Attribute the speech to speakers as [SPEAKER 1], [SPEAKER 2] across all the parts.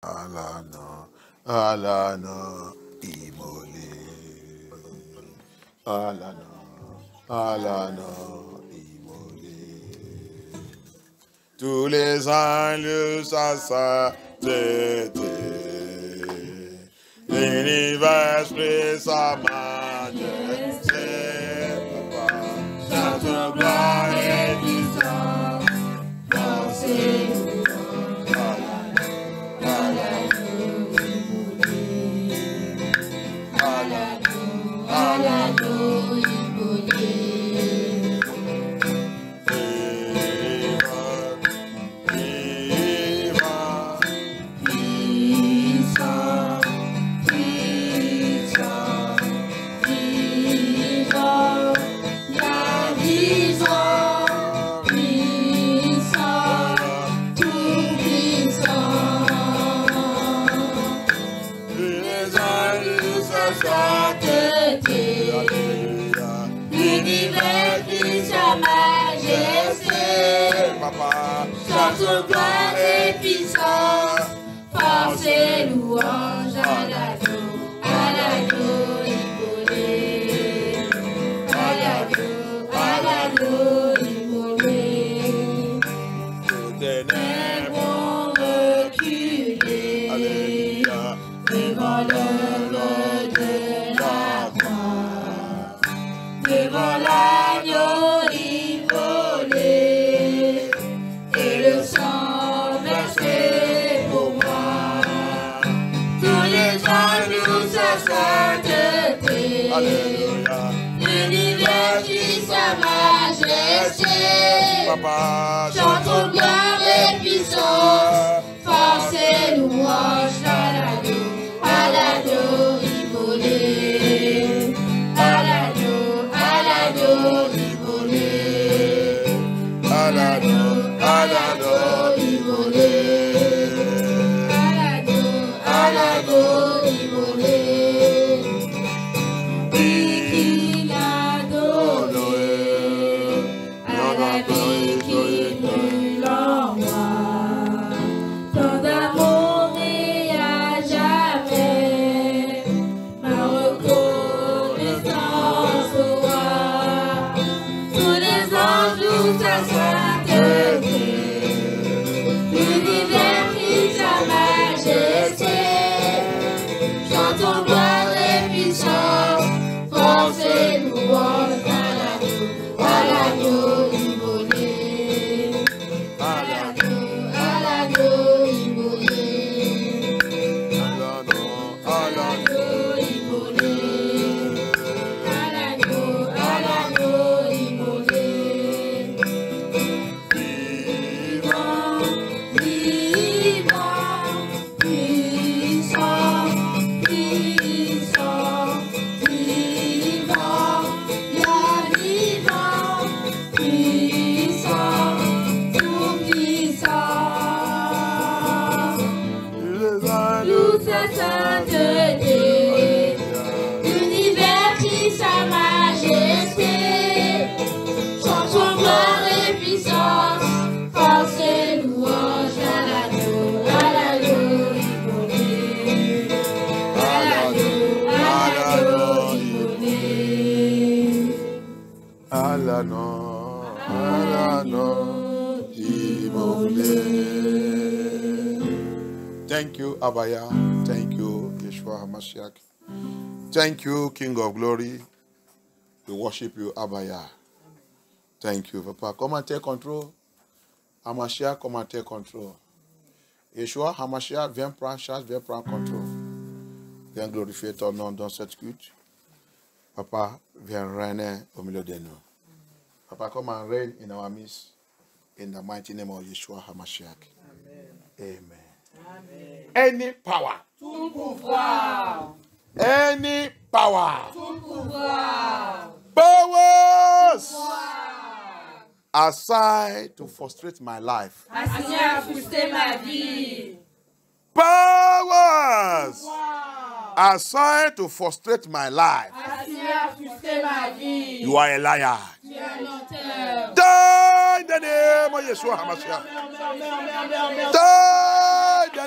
[SPEAKER 1] Alana, Alana, Imole. Alana, Alana, Imole. Tous les anges à sa tête. L'univers prie sa majesté. Papa, chante gloire et puissance. Dansez.
[SPEAKER 2] Chante gloire et puissance, force et louange à l'agneau, immolé. À l'agneau, immolé.
[SPEAKER 1] Tous les
[SPEAKER 2] Elles vont reculer devant l'œuvre de la croix, devant l'agneau immolé. Le sang versé pour moi, tous les anges sa sainteté, l'univers qui sa majesté, chante gloire et puissance, force et louange à l'agneau immolé, à l'agneau immolé, à l'agneau immolé, à l'agneau immolé, qui l'a donné, à l'agneau qui est nul en moi, tant d'amour et à jamais, ma reconnaissance au roi, tous les anges nous sainteté. Chantons gloire et puissance, force et louange à l'agneau immolé, à l'agneau immolé, à l'agneau immolé, à l'agneau immolé. Vivant, puissant, sainteté, l'univers qui sa majesté, chantons gloire et puissance, force et louange à l'agneau immolé, à l'agneau immolé,
[SPEAKER 1] à l'agneau immolé. Thank you, Abaya. Thank you, Yeshua HaMashiach. Thank you, King of Glory. We worship you, Abaya. Thank you, Papa. Come and take control. HaMashiach, come and take control. Yeshua HaMashiach, viens prendre charge, viens prendre contrôle. Viens glorifier ton nom dans cette culte. Papa, viens régner au milieu de nous. Papa, come and reign in our midst. In the mighty name of Yeshua HaMashiach. Amen.
[SPEAKER 2] Amen.
[SPEAKER 1] Any power.
[SPEAKER 2] Tout pouvoir.
[SPEAKER 1] Any power.
[SPEAKER 2] Tout pouvoir.
[SPEAKER 1] Powers. Assigned to frustrate my life.
[SPEAKER 2] Assigné à frustrer ma vie.
[SPEAKER 1] Powers. Assigned to frustrate my life.
[SPEAKER 2] Assigné à frustrer ma vie.
[SPEAKER 1] You are a liar.
[SPEAKER 2] Tu es un menteur.
[SPEAKER 1] Die in the name of Yeshua HaMashiach. Die in the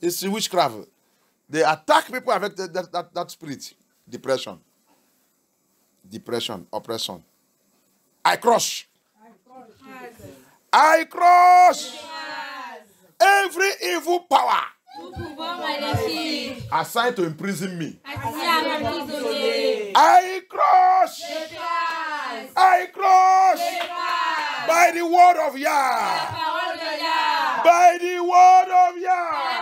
[SPEAKER 1] It's witchcraft. They attack people avec that spirit. Depression. Depression. Oppression. I crush. I crush every evil power assigned to imprison me. I crush. I crush by the word of Yah. By the word of Yah.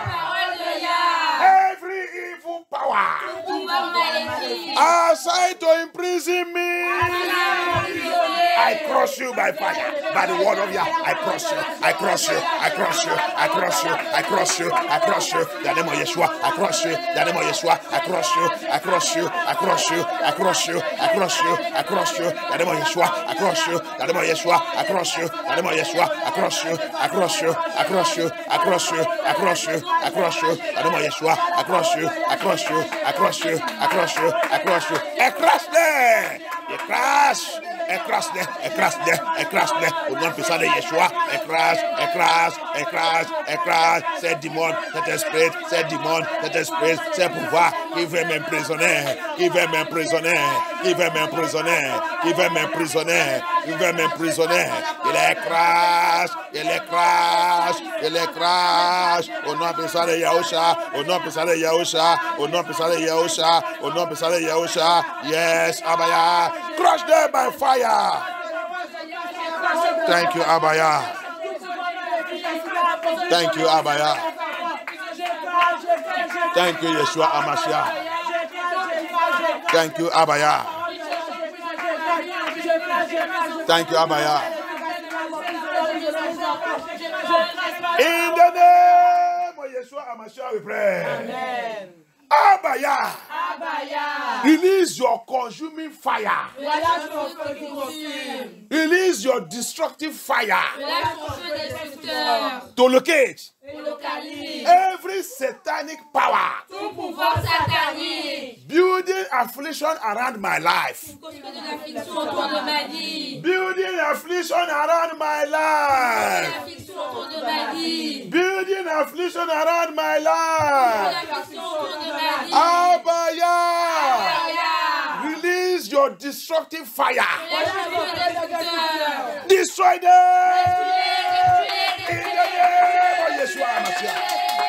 [SPEAKER 1] Every evil power assigned to imprison me. I crush you by fire, by the word of Yah. I crush you, I crush you, I crush you, I crush you, I crush you, I crush you. The name of Yeshua, I crush you. The name of Yeshua, I crush you, I crush you, I crush you, I crush you, I crush you, I crush you. The name of Yeshua, I crush you. The name of Yeshua, I crush you. The name of Yeshua, I crush you, I crush you, I crush you, I crush you, I crush you, I crush you. The name of Yeshua, I crush you, I crush you, I crush you, I crush you, I crush you. I crush there. You crash. I crash there, I crash there, I crash there. Au nom puissant de Yeshua, I crash, I crash, I crash, I crash. C'est démon, cet esprit, c'est démon, cet esprit, c'est pouvoir qui veut m'emprisonner, qui veut m'emprisonner, qui veut m'emprisonner, qui veut m'emprisonner, qui veut m'emprisonner. Il est crash, il est crash, il est crash. Au nom puissant de Yahusha, au nom puissant de Yahusha, au nom puissant de Yahusha, au nom puissant de Yahusha. Yes, Abaya, crush them by fire. Thank you, Abaya. Thank you, Abaya. Thank you, Yeshua Amashia. Thank you, Abaya. Thank you, Abaya. In the name of Yeshua Amashia, we pray. Amen. Abaya. Release your consuming fire. Release your destructive fire. To locate every satanic power building affliction around my life. Building affliction around my life. Building affliction around my life. Abaya, release your destructive fire. Destroy them. In the name of Yeshua HaMashiach.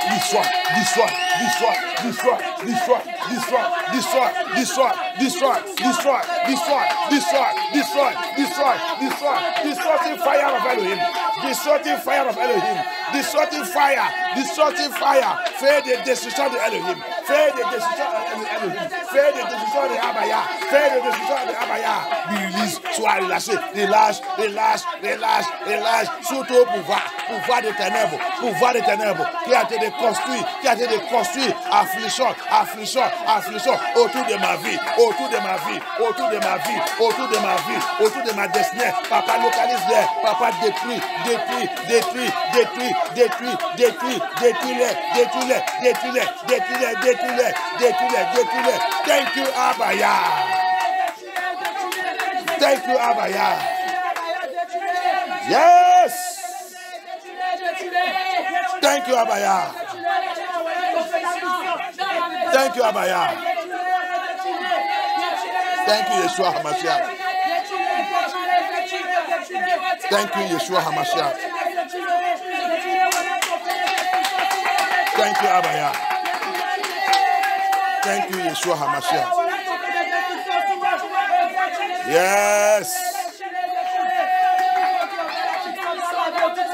[SPEAKER 1] Destroy, destroy, destroy, destroy, destroy, destroy, destroy, destroy, destroy, destroy, destroy, destroy, destroy, destroy, destroy, destructive fire of Elohim. Destructive fire of Elohim. Destructive fire. Destructive fire. Fais des destructions de Elohim. Fais des destructions de Elohim. Fais des destructions de Abaya. Fais des destructions de Abaya. Release, sois relâché. Relâche, relâche, relâche, relâche. Sous ton pouvoir. Pouvoir des ténèbres. Pouvoir des ténèbres. Qui a été construit. Qui a été construit. Affliction, affliction, affliction. Autour de ma vie. Autour de ma vie. Autour de ma vie. Autour de ma vie. Autour de ma destinée. Papa localise-les. Papa détruit. Détruis, détruis, détruis, détruis, détruis, détruis-les, détruis-les, détruis-les, détruis-les, détruis-les, détruis-les, détruis-les. Thank you, Abaya. Thank you, Abaya. Yes. Thank you, Abaya. Thank you, Abaya. Thank you, Yeshua HaMashiach. Thank you, Yeshua HaMashiach. Thank you, Abaya. Thank you, Yeshua HaMashiach. Yes.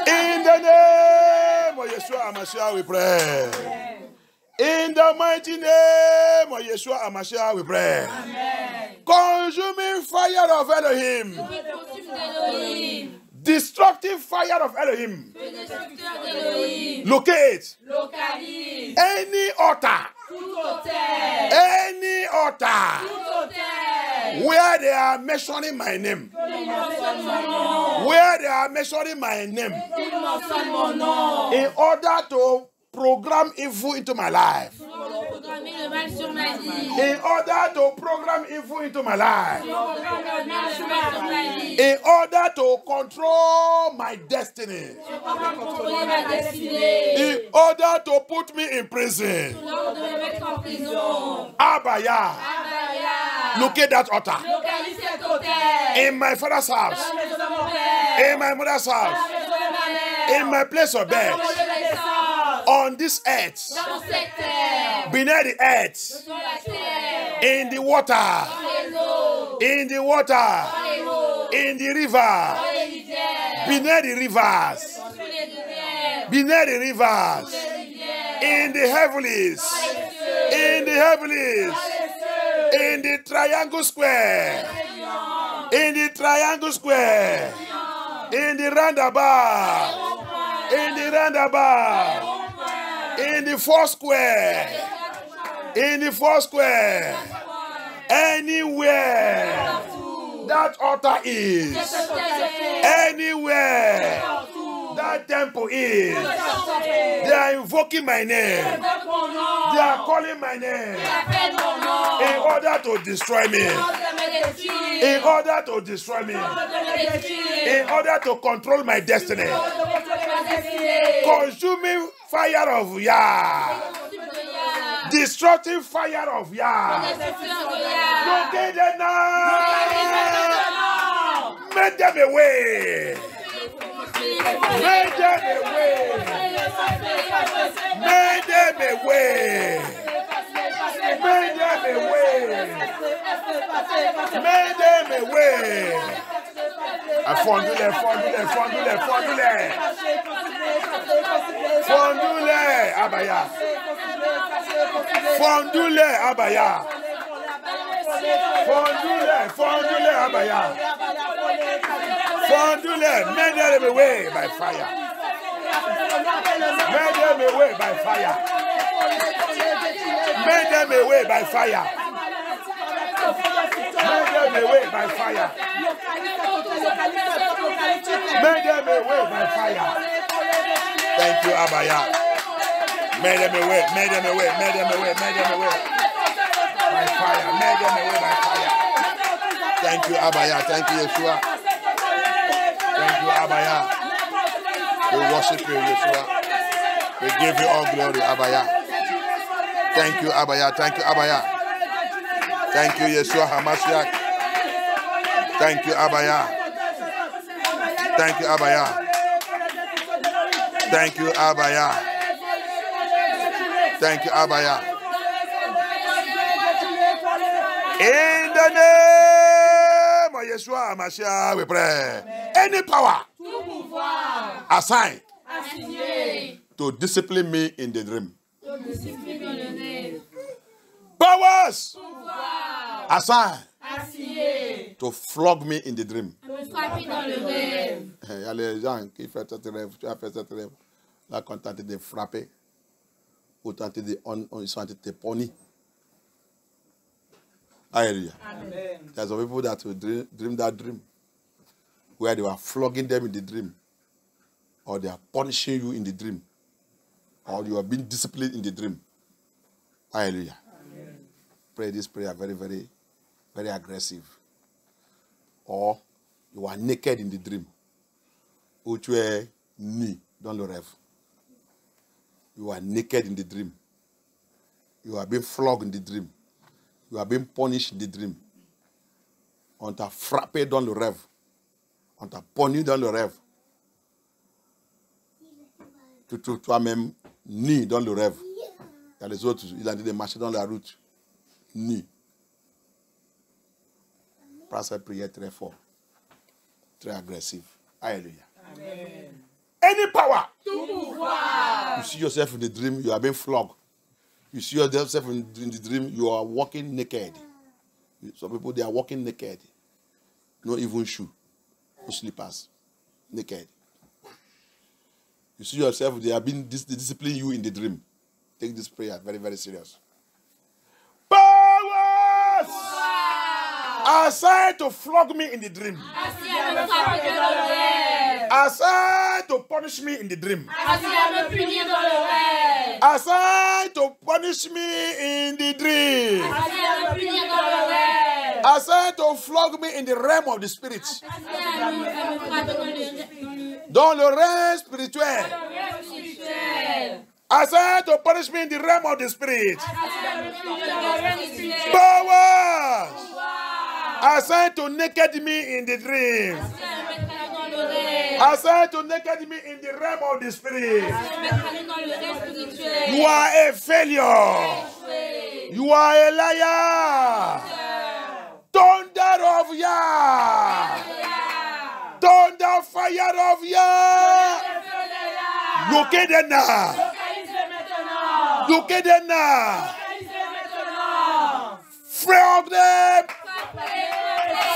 [SPEAKER 1] In the name of Yeshua HaMashiach, we pray. In the mighty name of Yeshua HaMashiach, we pray. Amen. Consuming fire of Elohim. Destructive fire of Elohim. Locate. Any altar. Any altar. Where they are mentioning my name. Where they are mentioning my name. In order to program evil into my life.
[SPEAKER 2] Programmer le mal sur ma vie.
[SPEAKER 1] In order to program evil into my life.
[SPEAKER 2] Programmer le mal sur ma vie.
[SPEAKER 1] In order to control my destiny.
[SPEAKER 2] Comment contrôler ma destinée.
[SPEAKER 1] In order to put me in prison.
[SPEAKER 2] Lors de me mettre en prison.
[SPEAKER 1] Abaya.
[SPEAKER 2] Abaya.
[SPEAKER 1] Locate that altar.
[SPEAKER 2] Localise cet hôtel.
[SPEAKER 1] In my father's house.
[SPEAKER 2] Dans la maison de mon père.
[SPEAKER 1] In my mother's
[SPEAKER 2] Dans
[SPEAKER 1] house.
[SPEAKER 2] la maison de ma mère.
[SPEAKER 1] In my place of
[SPEAKER 2] Dans
[SPEAKER 1] birth.
[SPEAKER 2] mon lieu de naissance.
[SPEAKER 1] On this earth.
[SPEAKER 2] Dans cette terre.
[SPEAKER 1] Beneath the earth.
[SPEAKER 2] Sur la terre.
[SPEAKER 1] In the water.
[SPEAKER 2] Dans les eaux.
[SPEAKER 1] In the water.
[SPEAKER 2] Dans les eaux.
[SPEAKER 1] In the river.
[SPEAKER 2] Dans les rivières.
[SPEAKER 1] Beneath the rivers.
[SPEAKER 2] Sur les rivières.
[SPEAKER 1] Beneath the rivers.
[SPEAKER 2] Sur les rivières.
[SPEAKER 1] In the heavens.
[SPEAKER 2] Dans les cieux.
[SPEAKER 1] In the heavens.
[SPEAKER 2] Dans les cieux.
[SPEAKER 1] In the triangle square. In the triangle square. In the roundabout. In the roundabout. In the four square. In the four square. Anywhere that altar is. Anywhere that temple is. They are invoking my name. They are calling my name. In order to destroy me. In order to destroy me. In order to control my destiny. Consuming fire of Yah. Destructive fire of Yah. Locate them now. Make them away. Make them away. Make them away. Make them away. Make them away. Fondule, fondule, fondule, fondule. Fondule, Abaya. Fondule, Abaya. Fondule, fondule, Abaya. Fondule, make them away by fire. Make them away by fire. Make them away by fire. Make them away by fire. Make them away by fire. Thank you, Abaya. Make them away, make them away, make them away, make them away. By fire, make them away by fire. Thank you, Abaya. Thank you, Yeshua. Thank you, Abaya. We worship you, Yeshua. We give you all glory, Abaya. Thank you, Abaya. Thank you, Abaya. Thank you, Yeshua HaMashiach. Thank you, Abaya. Thank you, Abaya. Thank you, Abaya. Thank you, Abaya. In the name of Yeshua HaMashiach, we pray. Any power assigned to discipline me in the dream. Powers assigned to flog me in the dream. Il y a les gens qui font cette rêve, tu as fait cette rêve, là qu'on tente de frapper, ou tenter de, ils sont en train de te punir. Hallelujah. There's some people that will dream that dream, where they were flogging them in the dream, or they are punishing you in the dream, or you are being disciplined in the dream. Hallelujah. Amen. Pray this prayer very, very, very aggressive. Or you are naked in the dream, ou tu es nu dans le rêve. You are naked in the dream. You are being flogged in the dream. You are being punished in the dream. On t'a frappé dans le rêve. On t'a puni dans le rêve. Tu trouves toi-même nu dans le rêve. Il y a les autres, ils ont dit de marcher dans la route. Nu. Prends cette prière très fort. Très agressive. Alléluia. Amen. Any power. You see yourself in the dream, you are being flogged. You see yourself in the dream, you are walking naked. Some people, they are walking naked. No even shoe. No slippers. Naked. You see yourself, they have been disciplining you in the dream. Take this prayer very, very serious. Powers! Assigned to flog me in the dream. Assigned to punish me in the dream.
[SPEAKER 2] Assigned à me punir dans le rêve.
[SPEAKER 1] Assigned to punish me in the dream.
[SPEAKER 2] Assigned à me punir dans le rêve.
[SPEAKER 1] Assigned to flog me in the realm of the spirit.
[SPEAKER 2] Assigned à me frapper
[SPEAKER 1] Dans le rêve spirituel.
[SPEAKER 2] dans le rêve spirituel.
[SPEAKER 1] Assigned to punish me in the realm of the spirit.
[SPEAKER 2] Assigned à me punir dans le rêve spirituel.
[SPEAKER 1] Powers.
[SPEAKER 2] Wow.
[SPEAKER 1] Assigned to naked me in the dream.
[SPEAKER 2] Assigned à me mettre dans le rêve.
[SPEAKER 1] Assigned to naked me in the realm of the spirit.
[SPEAKER 2] Assigned à me mettre dans le rêve spirituel.
[SPEAKER 1] You are a failure.
[SPEAKER 2] Échoué.
[SPEAKER 1] You are a liar. Thunder of Yah. Thunder fire of Yah. Locate them now.
[SPEAKER 2] Localisez maintenant.
[SPEAKER 1] Locate them now.
[SPEAKER 2] Localisez maintenant.
[SPEAKER 1] Flog them.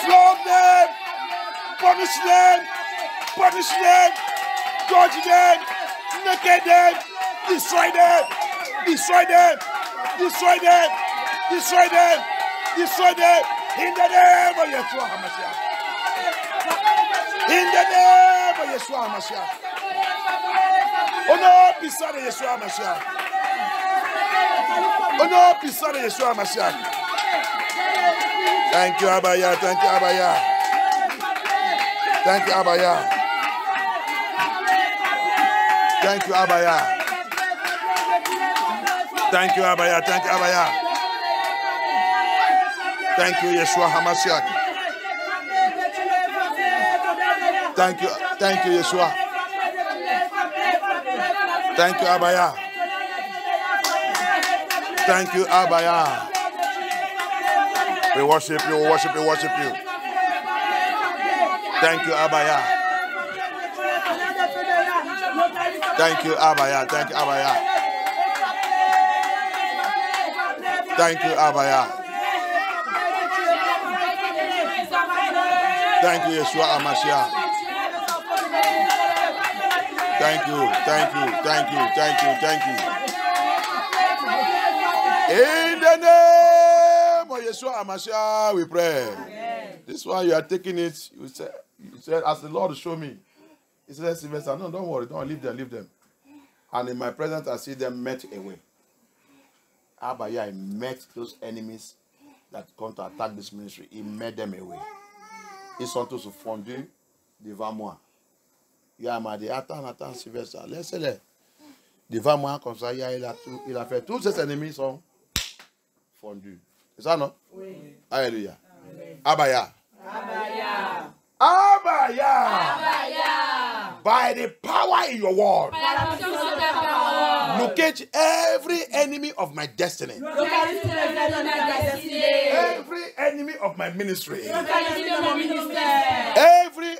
[SPEAKER 1] Flog them. Punish them. Punish them. Judge them. Naked them. Destroy them. Destroy them. Destroy them. Destroy them. Destroy them. In the name of Yeshua HaMashiach. In the name of Yeshua HaMashiach. Oh no, puissant de Yeshua HaMashiach. Oh no, puissant de Yeshua HaMashiach. Thank you, Abaya. Thank you, Abaya. Thank you, Abaya. Thank you, Abaya. Thank you, Abaya. Thank you, Abaya. Thank you, Yeshua HaMashiach. Thank you, Yeshua. Thank you, Abaya. Thank you, Abaya. We worship you, worship you, worship you. Thank you, Abaya. Thank you, Abaya. Thank you, Abaya. Thank you, Abaya. Thank you, Yeshua HaMashiach. Thank you, thank you, thank you, thank you, thank you. In the name of Yeshua HaMashiach, we pray. Amen. This one you are taking it. You said, as the Lord showed me. He said, Sylvester, no, don't worry, don't leave them, leave them. And in my presence, I see them met away. Abaya, I met those enemies that come to attack this ministry. He met them away. Ils sont tous fondus devant moi. Il m'a dit, attends, Sylvester, laissez-les. Devant moi, comme ça, il a fait. Tous ses ennemis sont fondus. C'est ça, non? Oui. Alléluia. Amen. Abaya.
[SPEAKER 2] Abaya.
[SPEAKER 1] Abaya.
[SPEAKER 2] Abaya.
[SPEAKER 1] By the power in your word. Locate every enemy of my destiny. Every enemy of my ministry. Every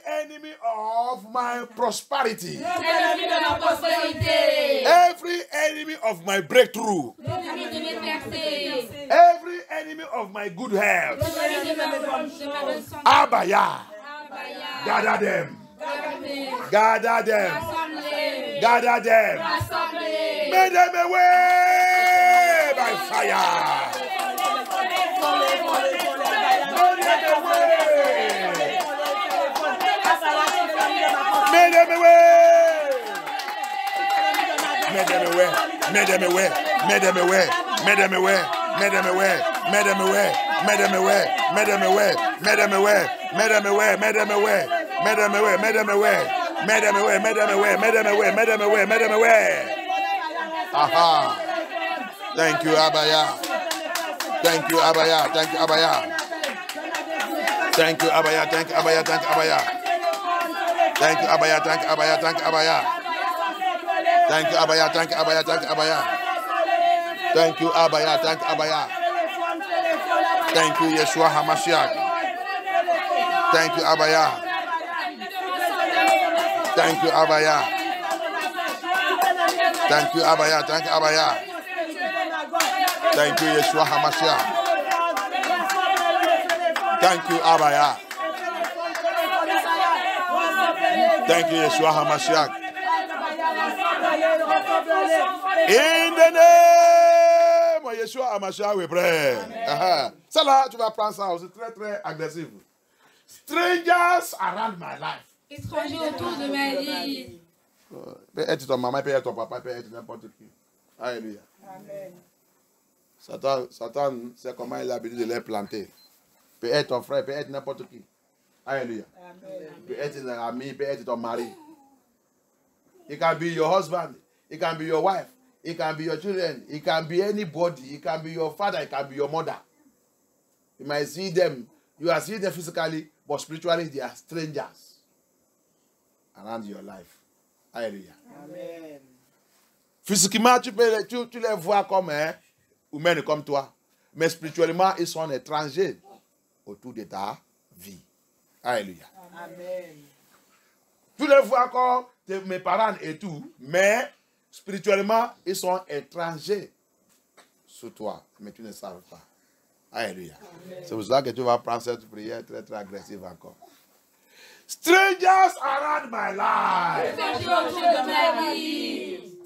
[SPEAKER 1] enemy of my prosperity. Every enemy of my breakthrough. Every enemy of my good health. Abaya. Gather them. Gather them. Gather them. Make them away by fire. Make them away. Make them away. Make them away. Make them away. Make them away. Make them away. Make them away. Make them away. Make them away. Make them away. Make them away. Make them away. Make them away. Make them away. Make them away. Make them away. Make them away. Make them away. Make them away. Aha. Thank you, Abaya. Thank you, Abaya. Thank you, Abaya. Thank you, Abaya. Thank you, Abaya. Thank you, Abaya. Thank you, Abaya. Thank you, Abaya. Thank you, Abaya. Thank you, Abaya. Thank you, Abaya. Thank you, Abaya. Thank you, Abaya. Thank you, Abaya. Thank you, Yeshua HaMashiach. Thank you, Abaya. Thank you, Abaya. Thank you, Abaya. Thank you, Abaya. Thank you, Yeshua HaMashiach. Thank you, Abaya. Thank you, Yeshua HaMashiach. In the name of Yeshua HaMashiach, we pray. Ça là, tu vas prendre ça aussi très très agressif. Strangers around my life.
[SPEAKER 2] Étrangers autour de ma vie.
[SPEAKER 1] Peut être ton maman, peut être ton papa, peut être n'importe qui. Alléluia.
[SPEAKER 2] Amen.
[SPEAKER 1] Satan sait comment il a l'habitude de les planter. Peut être ton frère, peut être n'importe qui. Alléluia.
[SPEAKER 2] Amen.
[SPEAKER 1] Peut être ton ami, peut être ton mari. It can be your husband. It can be your wife. It can be your children. It can be anybody. It can be your father. It can be your mother. You might see them. You are seeing them physically, but spiritually they are strangers around your life. Alléluia.
[SPEAKER 2] Amen.
[SPEAKER 1] Physiquement, tu les vois comme humains comme toi. Mais spirituellement, ils sont étrangers autour de ta vie. Alléluia.
[SPEAKER 2] Amen.
[SPEAKER 1] Tu les vois comme mes parents et tout, mais spirituellement, ils sont étrangers sur toi. Mais tu ne savais pas. Alléluia. C'est pour ça que tu vas prendre cette prière très, très agressive encore. Strangers around my life.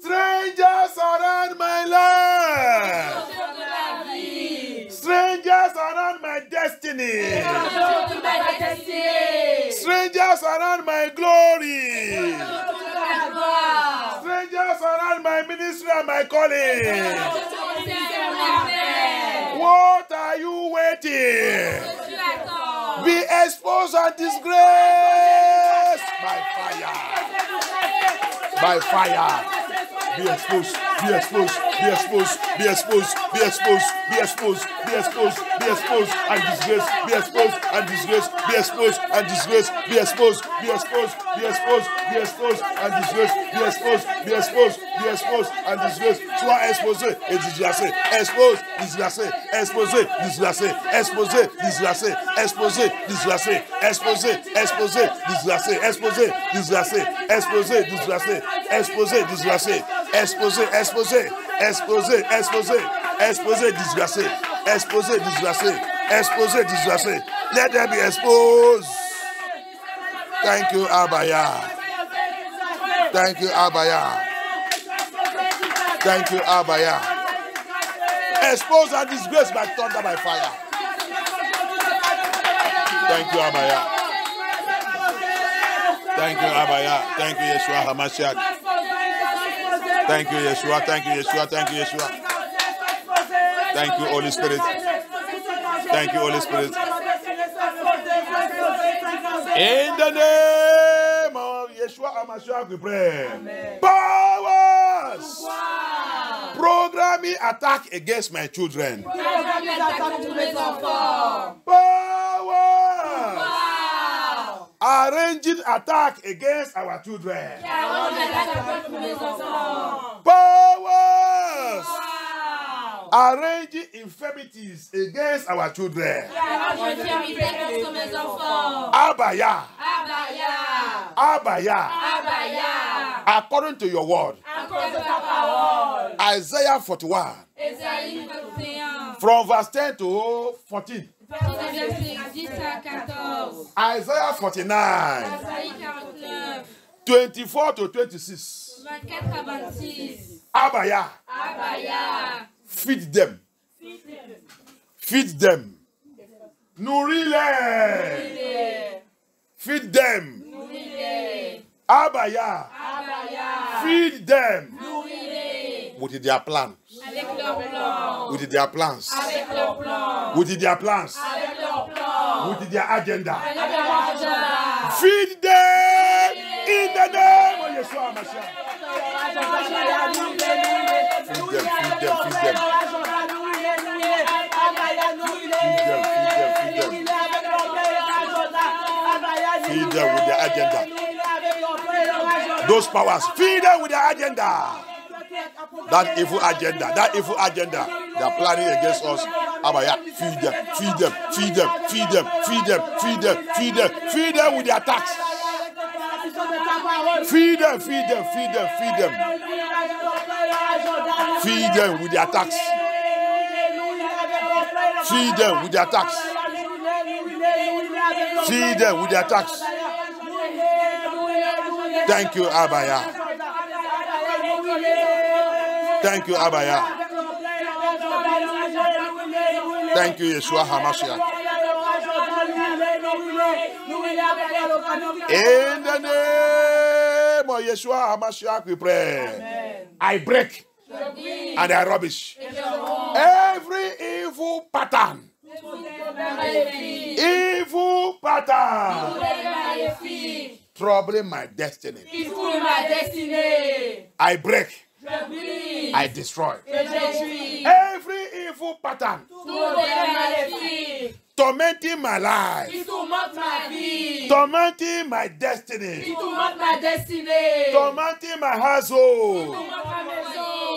[SPEAKER 1] Strangers around my life. Strangers around my destiny. Strangers around my glory. Strangers around my ministry and my calling. What are you waiting? Be exposed and disgraced by fire. By fire. Be exposed, be exposed, be exposed, be exposed, be exposed, be exposed, be exposed, be exposed and disgraced, be exposed and disgraced, be exposed and disgraced, be exposed, be exposed, be exposed, be exposed and disgraced, be exposed, be exposed, be exposed and disgraced. Sois exposé et disgracé, expose, disgracé, exposé, disgracé, exposé, disgracé, exposé, disgracé, exposé, exposé, disgracé, exposé, disgracé, exposé, disgracé, exposé, disgracé. Exposé, exposé, exposé, exposé, exposé, disgracé, exposé, disgracé, exposé, disgracé. Let them be exposed. Thank you, Abaya. Thank you, Abaya. Thank you, Abaya. Exposed and disgraced by thunder, by fire. Thank you, Abaya. Thank you, Abaya. Thank you, Yeshua HaMashiach. Thank you, Yeshua. Thank you, Yeshua. Thank you, Yeshua. Thank you, Holy Spirit. Thank you, Holy Spirit. In the name of Yeshua HaMashiach, we pray. Amen. Powers! Wow. Programming attack against my children. Powers! Wow. Arranging attack against our children. Powers! Wow. Arranging infirmities against our children. Abaya. Abaya. Abaya. Abaya. According to your word. Isaiah 41. From verse 10 to 14. Isaiah 49. 24 to 26. Abaya. Abaya. Feed them. Feed them. Nourris-les. Feed them. Abaya. Feed them. With their plans. With their plans. With their plans. With their agenda. Feed them in the name of Yeshua HaMashiach. Feed them, feed them, feed them. Feed them with their agenda. Those powers, feed them with their agenda. That evil agenda, they are planning against us. Abaya, feed them, feed them, feed them, feed them, feed them, feed them, feed them, feed them with their attacks. Feed them, feed them, feed them, feed them. Feed them with their attacks. Feed them with their attacks. Feed them with their attacks. Thank you, Abaya. Thank you, Abaya. Thank you, Yeshua HaMashiach. In the name name of Yeshua HaMashiach we pray.
[SPEAKER 2] Amen.
[SPEAKER 1] I break and I rubbish every evil pattern. Evil pattern troubling my destiny. I break. I destroy every evil pattern tormenting my life, tormenting my destiny, tormenting my household,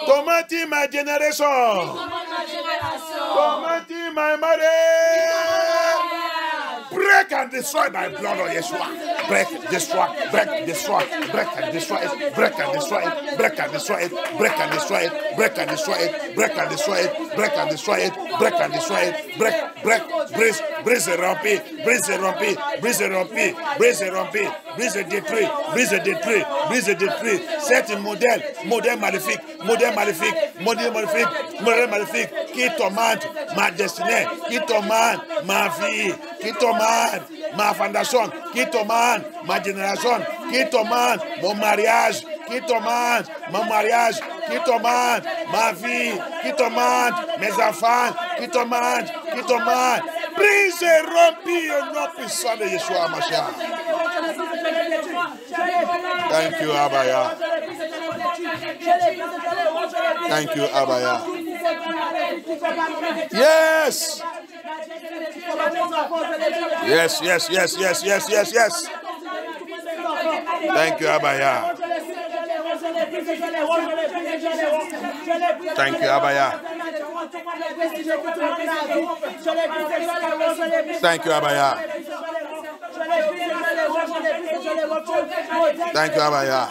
[SPEAKER 1] tormenting my generation, tormenting my marriage. Break and destroy by blood of Yeshua. Break, destroy, break, destroy, break and destroy it, break and destroy it, break and destroy it, break and destroy it, break and destroy it, break and destroy it, break and destroy it, break and destroy it, break, brise et rompi, brise et rompi, brise et rompi, brise et rompi, brise et détruit, brise et détruit, brise et détruit. C'est un modèle maléfique, qui tourmente ma destinée, qui tourmente ma vie, qui tourmente ma fondation, qui tourmente ma génération, qui tourmente mon mariage, qui tourmente mon mariage, qui tourmente ma vie, qui tourmente mes enfants, qui tourmente. Brise et rompi au nom puissant de Yeshua HaMashiach. Thank you, Abaya. Thank you, Abaya. Yes. Yes. Thank you, Abaya. Thank you, Abaya. Thank you, Abaya. Thank you, Abaya.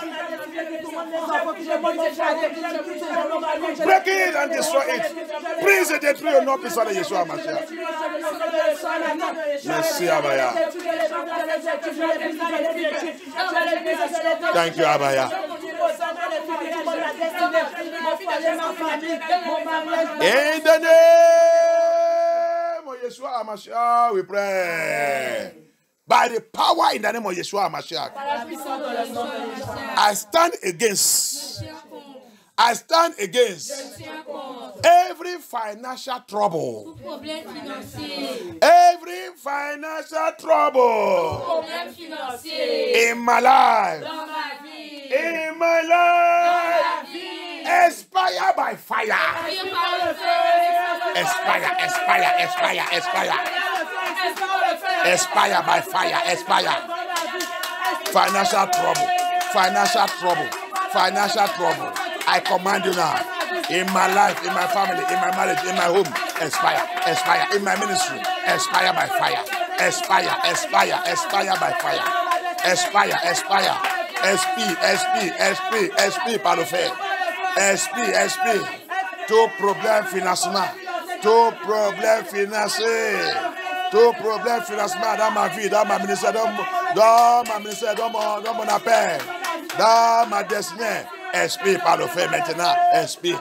[SPEAKER 1] Break it and destroy it. Please détruis au nom puissant de Yeshua HaMashiach. Merci, Abaya. Thank you, Abaya. In the name of Yeshua HaMashiach, we pray. By the power in the name of Yeshua HaMashiach, I stand against every financial trouble. Every financial trouble in my life. In my life. Expire by fire. Expire. Expire by fire. Expire. Financial trouble. I command you now. In my life, in my family, in my marriage, in my home. Expire. In my ministry. Expire by fire. Expire by fire. Expire. SP par le fer. SP. Tout problème financement. Tout problème financement dans ma vie, dans ma ministère, dans mon appel, dans ma destinée. SP par le fait maintenant. SP.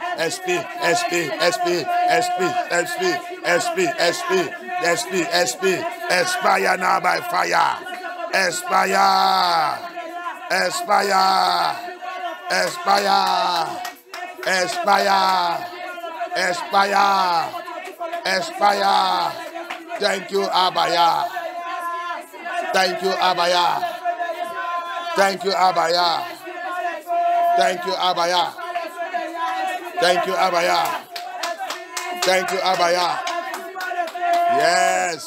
[SPEAKER 1] Expire now by fire. Expire. Thank you, Abaya. Thank you, Abaya. Yes.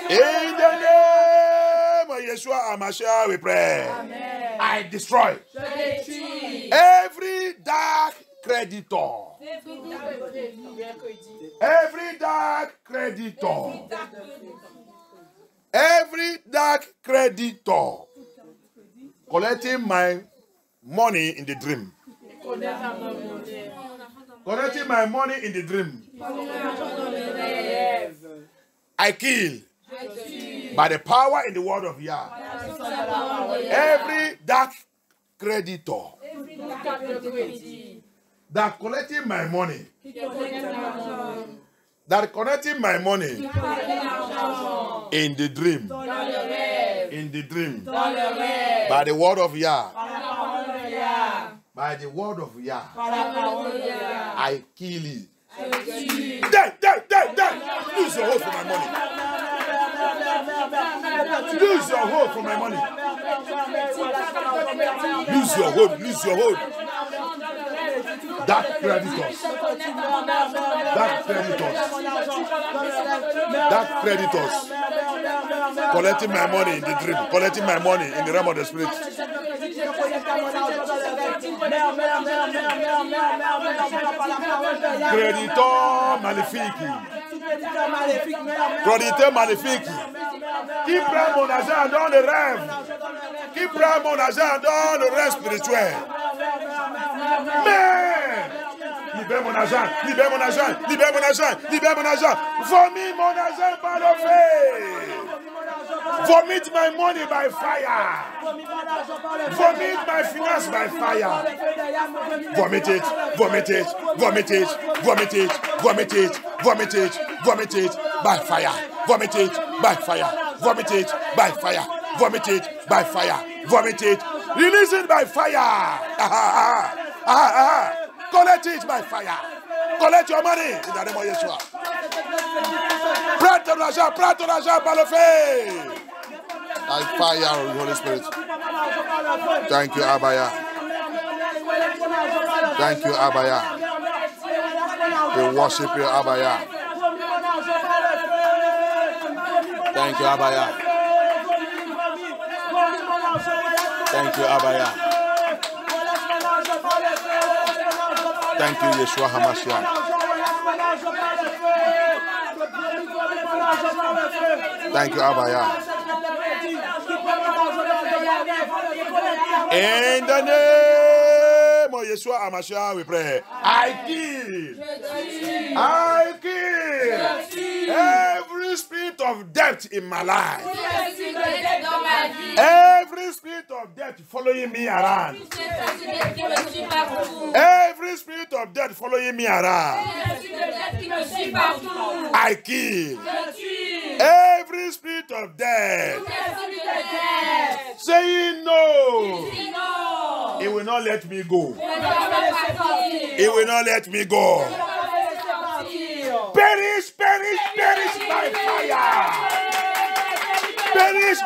[SPEAKER 1] In the name of Yeshua HaMashiach, we pray. Amen. I destroy every dark creditor. Every dark creditor collecting my money in the dream. I kill by the power in the word of Yah. Every dark creditor that collecting my money, in the dream. in the dream,
[SPEAKER 2] Dans le rêve.
[SPEAKER 1] by the word of Yah,
[SPEAKER 2] Par la parole de Yah.
[SPEAKER 1] by the word of Yah,
[SPEAKER 2] Par la parole de Yah.
[SPEAKER 1] I kill it.
[SPEAKER 2] Je tue.
[SPEAKER 1] Die. Lose your hold for my money. Lose your hold for my money. Lose your hold. That creditors. Collecting my money in the dream. Collecting my money in the realm of the spirit. Creditor maléfique. Crediteur maléfique. Qui prend mon argent dans le rêve. Qui prend mon argent dans le rêve spirituel. Mais libère mon argent. Vomit mon argent par le feu. Vomit my money by fire. Vomit my finance by fire. Vomit it by fire. Vomit it. Release it by fire. Collect it by fire. Collect your money in the name of Yeshua. Prends ton argent par le feu. By fire of the Holy Spirit. Thank you, Abaya. We worship you, Abaya. Thank you, Abaya. Thank you, Yeshua HaMashiach. Thank you, Abaya. In the name of Yeshua HaMashiach, we pray. I kill every spirit of death in my life. Every spirit of death following me around. Every spirit of death following me around. I kill every spirit of death saying no. It will not let me go. It will not let me go. Perish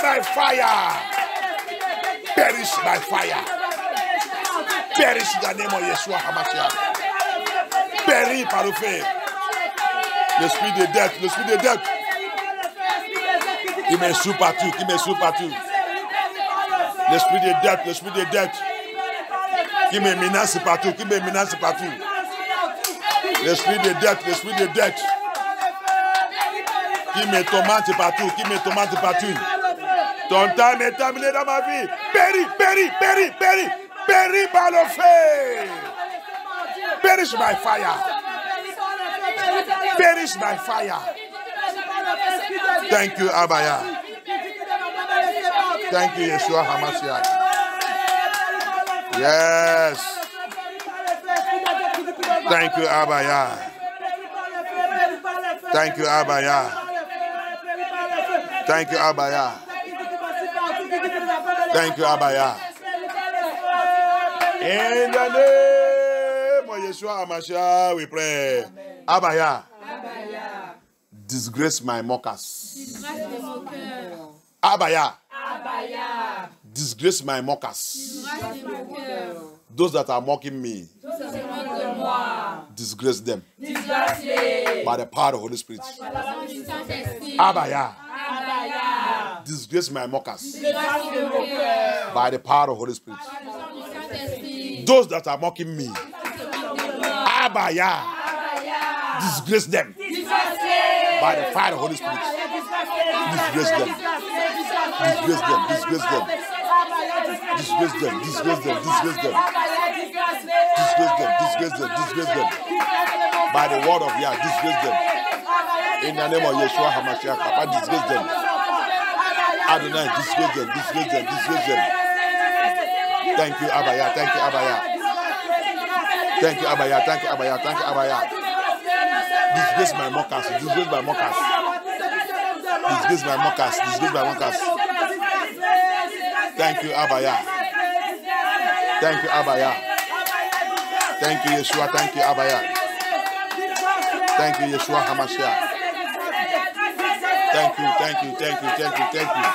[SPEAKER 1] by fire. Perish by fire. Perish in the name of Yeshua HaMashiach. Perish par le feu. L'esprit de death. Qui m'insulte partout. L'esprit de death. Qui me menace partout. L'esprit de death. Qui me tourmente partout. Ton temps est terminé dans ma vie. Péris par le feu. Perish by fire. Thank you, Abaya. Thank you, Yeshua HaMashiach. Yes. Thank you, Abaya. In the name of Yeshua HaMashiach, we pray. Abaya. Disgrace my mockers. Abaya. Disgrace my mockers. Those that are mocking me. Disgrace them. By the power of the Holy Spirit. Abaya. Disgrace my mockers. By the power of the Holy Spirit. Those that are mocking me. Abaya. Disgrace them. By the fire of the Holy Spirit. Disgrace them. By the word of Yah, disgrace them. In the name of Yeshua HaMashiach, Papa, disgrace them. Adonai, disgrace them. Thank you, Abaya. Disgrace my mockers. Disgrace my mockers. Thank you, Abaya. Thank you, Abaya. Thank you, Yeshua. Thank you, Abaya. Thank you, Yeshua HaMashiach. Thank you, thank you, thank you, thank you, thank you.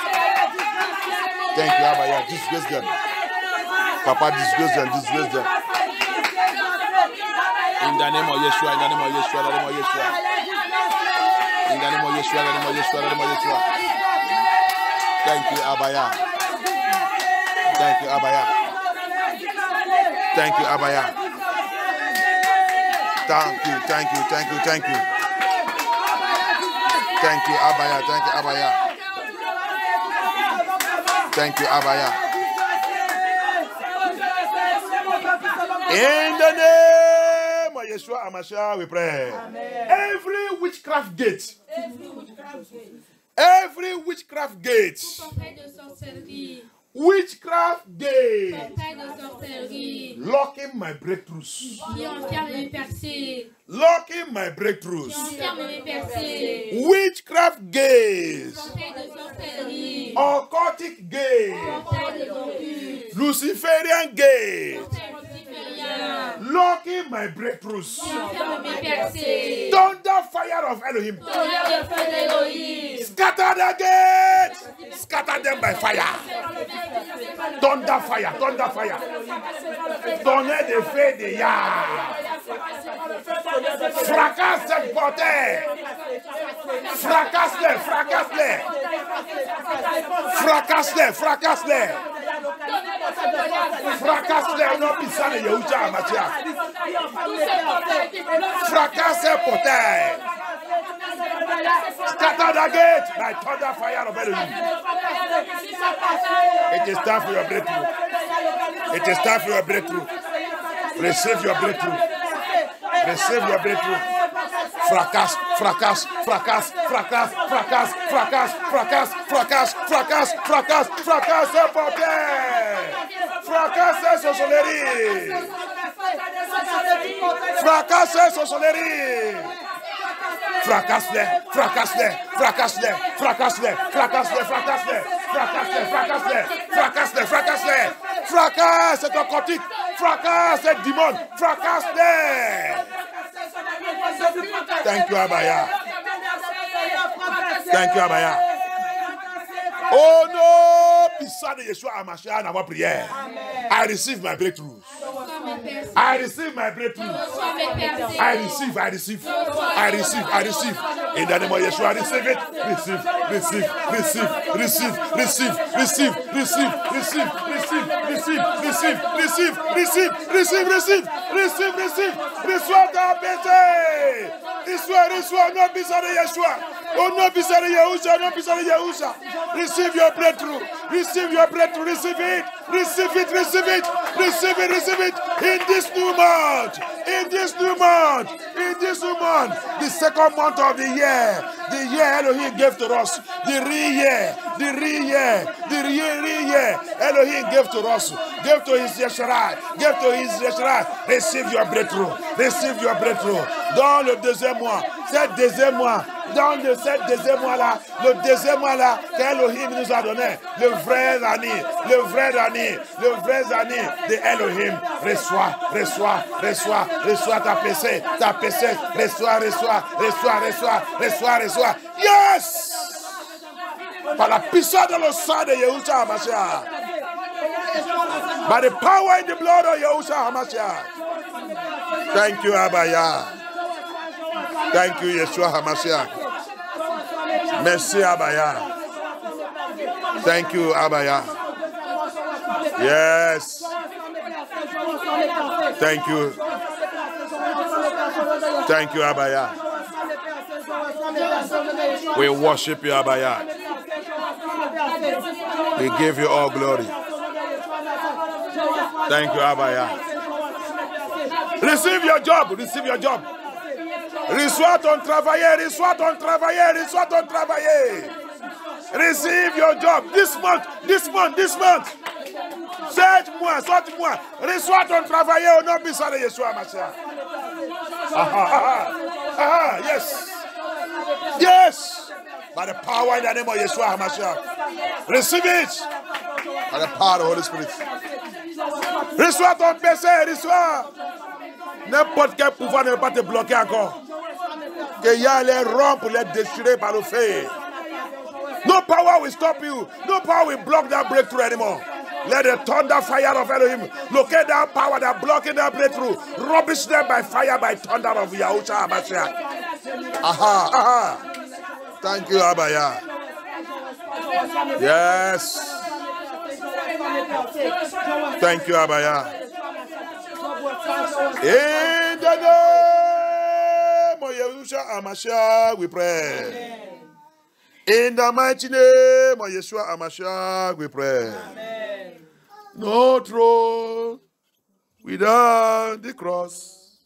[SPEAKER 1] Thank you, Abaya. Disgrace them. Papa, disgrace them, disgrace them. In the name of Yeshua, in the name of Yeshua, in the name of Yeshua. In the name of Yeshua, in the name of Yeshua, in the name of Yeshua. Thank you, Abaya. Thank you, Abaya. Thank you, Abaya. Thank you, thank you, thank you, thank you. Thank you, Abaya. Thank you, Abaya. Thank you, Abaya. In the name of Yeshua HaMashiach, we pray.
[SPEAKER 2] Amen.
[SPEAKER 1] Every witchcraft gate. Every witchcraft gate. Witchcraft gate. Locking my breakthroughs. Locking my breakthroughs. Witchcraft gates. Occultic gate. Luciferian gate. Locking my breakthroughs. Thunder fire of Elohim. Scatter the gate. Scatter them by fire. Thunder fire. Thunder fire. Donner de feu de ya. Fracasse cette portée. Fracasse-les. Fracasse-les. Fracasse-les. Fracasse-les. Fracasse-les. On a pissé de Yehucha HaMashiach. Fracasse cette portée. Scatter the gate by thunder fire of Elohim. It is time for your breakthrough. It is time for your breakthrough. Receive your breakthrough. Receive your breakthrough. Fracas, fracas, fracas, fracas, fracas, fracas, fracas, fracas, fracas, fracas, fracas, c'est porté. Fracas, c'est sorcellerie. Fracas, c'est sorcellerie. Fracasse-les, fracasse-les, fracasse-les, fracasse-les, fracasse-les, fracasse-les, fracasse-les, fracasse-les, fracasse-les, fracasse-les, fracasse cet occultique, fracasse cette démon, fracasse-les. Thank you, Abaya. Thank you, Abaya. Oh no, puissant de Yeshua HaMashiach dans ma prière. I receive my breakthroughs. I receive my breakthrough. I receive, I receive, I receive, I receive. In the name of Yeshua, receive it. Receive, receive, receive, receive, receive, receive, receive, receive, receive, receive, receive, receive, receive, receive, receive, receive, receive. Reçois ta bêtise. Reçois, non puissant de Yeshua. Oh non puissant de Yahusha, non puissant de Yahusha. Receive your breakthrough. Receive your breakthrough. Receive it. Receive it. Receive it. Receive it. Receive it. In this new month. In this new month. In this new month. The second month of the year Elohim gave to us. The real year. The real year. The real year Elohim gave to us. Give to his Yeshua. Give to his Yeshua. Receive your breakthrough. Receive your breakthrough. Dans le deuxième mois. Cette deuxième mois. Dans le 7 deuxième mois là, le deuxième mois là, qu'Elohim nous a donné, le vrai année de Elohim, reçois ta PC, reçois. Yes! Par la puissance de le sang de Yehushua HaMashiach. By the power in the blood of Yehushua HaMashiach. Thank you, Abaya. Thank you, Yeshua HaMashiach. Merci, Abaya. Thank you, Abaya. Yes. Thank you. Thank you, Abaya. We worship you, Abaya. We give you all glory. Thank you, Abaya. Receive your job. Receive your job. Reçois ton travailler. Receive your job this month. Sorte-moi. Reçois ton travailler au nom puissant de Yeshua HaMashiach. Yes. By the power in the name of Yeshua HaMashiach. Receive it. By the power of the Holy Spirit. Reçois ton péché, reçois. N'importe quel pouvoir ne peut pas te bloquer encore. Que Yah les rompt pour les déchirer par le feu. No power will stop you. No power will block that breakthrough anymore. Let the thunder fire of Elohim locate that power that blocking that breakthrough. Rubbish them by fire, by thunder of Yahushua HaMashiach. Aha, aha. Thank you, Abaya. Yes. Thank you, Abaya. In the name of Yahushua HaMashiach, we pray. In the mighty name of Yeshua HaMashiach, we pray.
[SPEAKER 2] Amen.
[SPEAKER 1] No throne without the cross.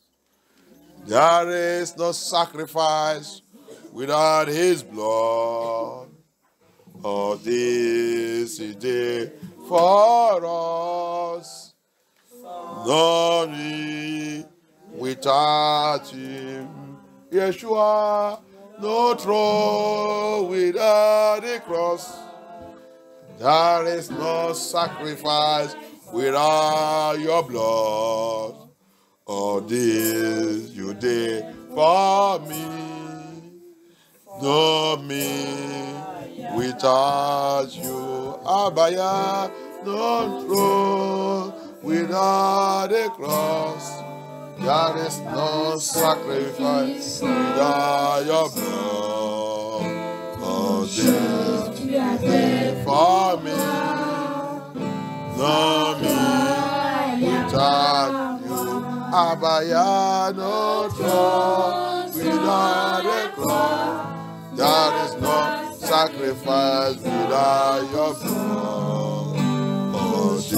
[SPEAKER 1] There is no sacrifice without his blood. All this he did for us. None without him. Yeshua. No throne without a cross. There is no sacrifice without your blood. All this you did for me. No me without you. Abaya, no throne without a cross. There is no sacrifice without your blood. Oh, this for me, no me without you. Abaya, no throne without a cross. There is no sacrifice without your blood. Oh, this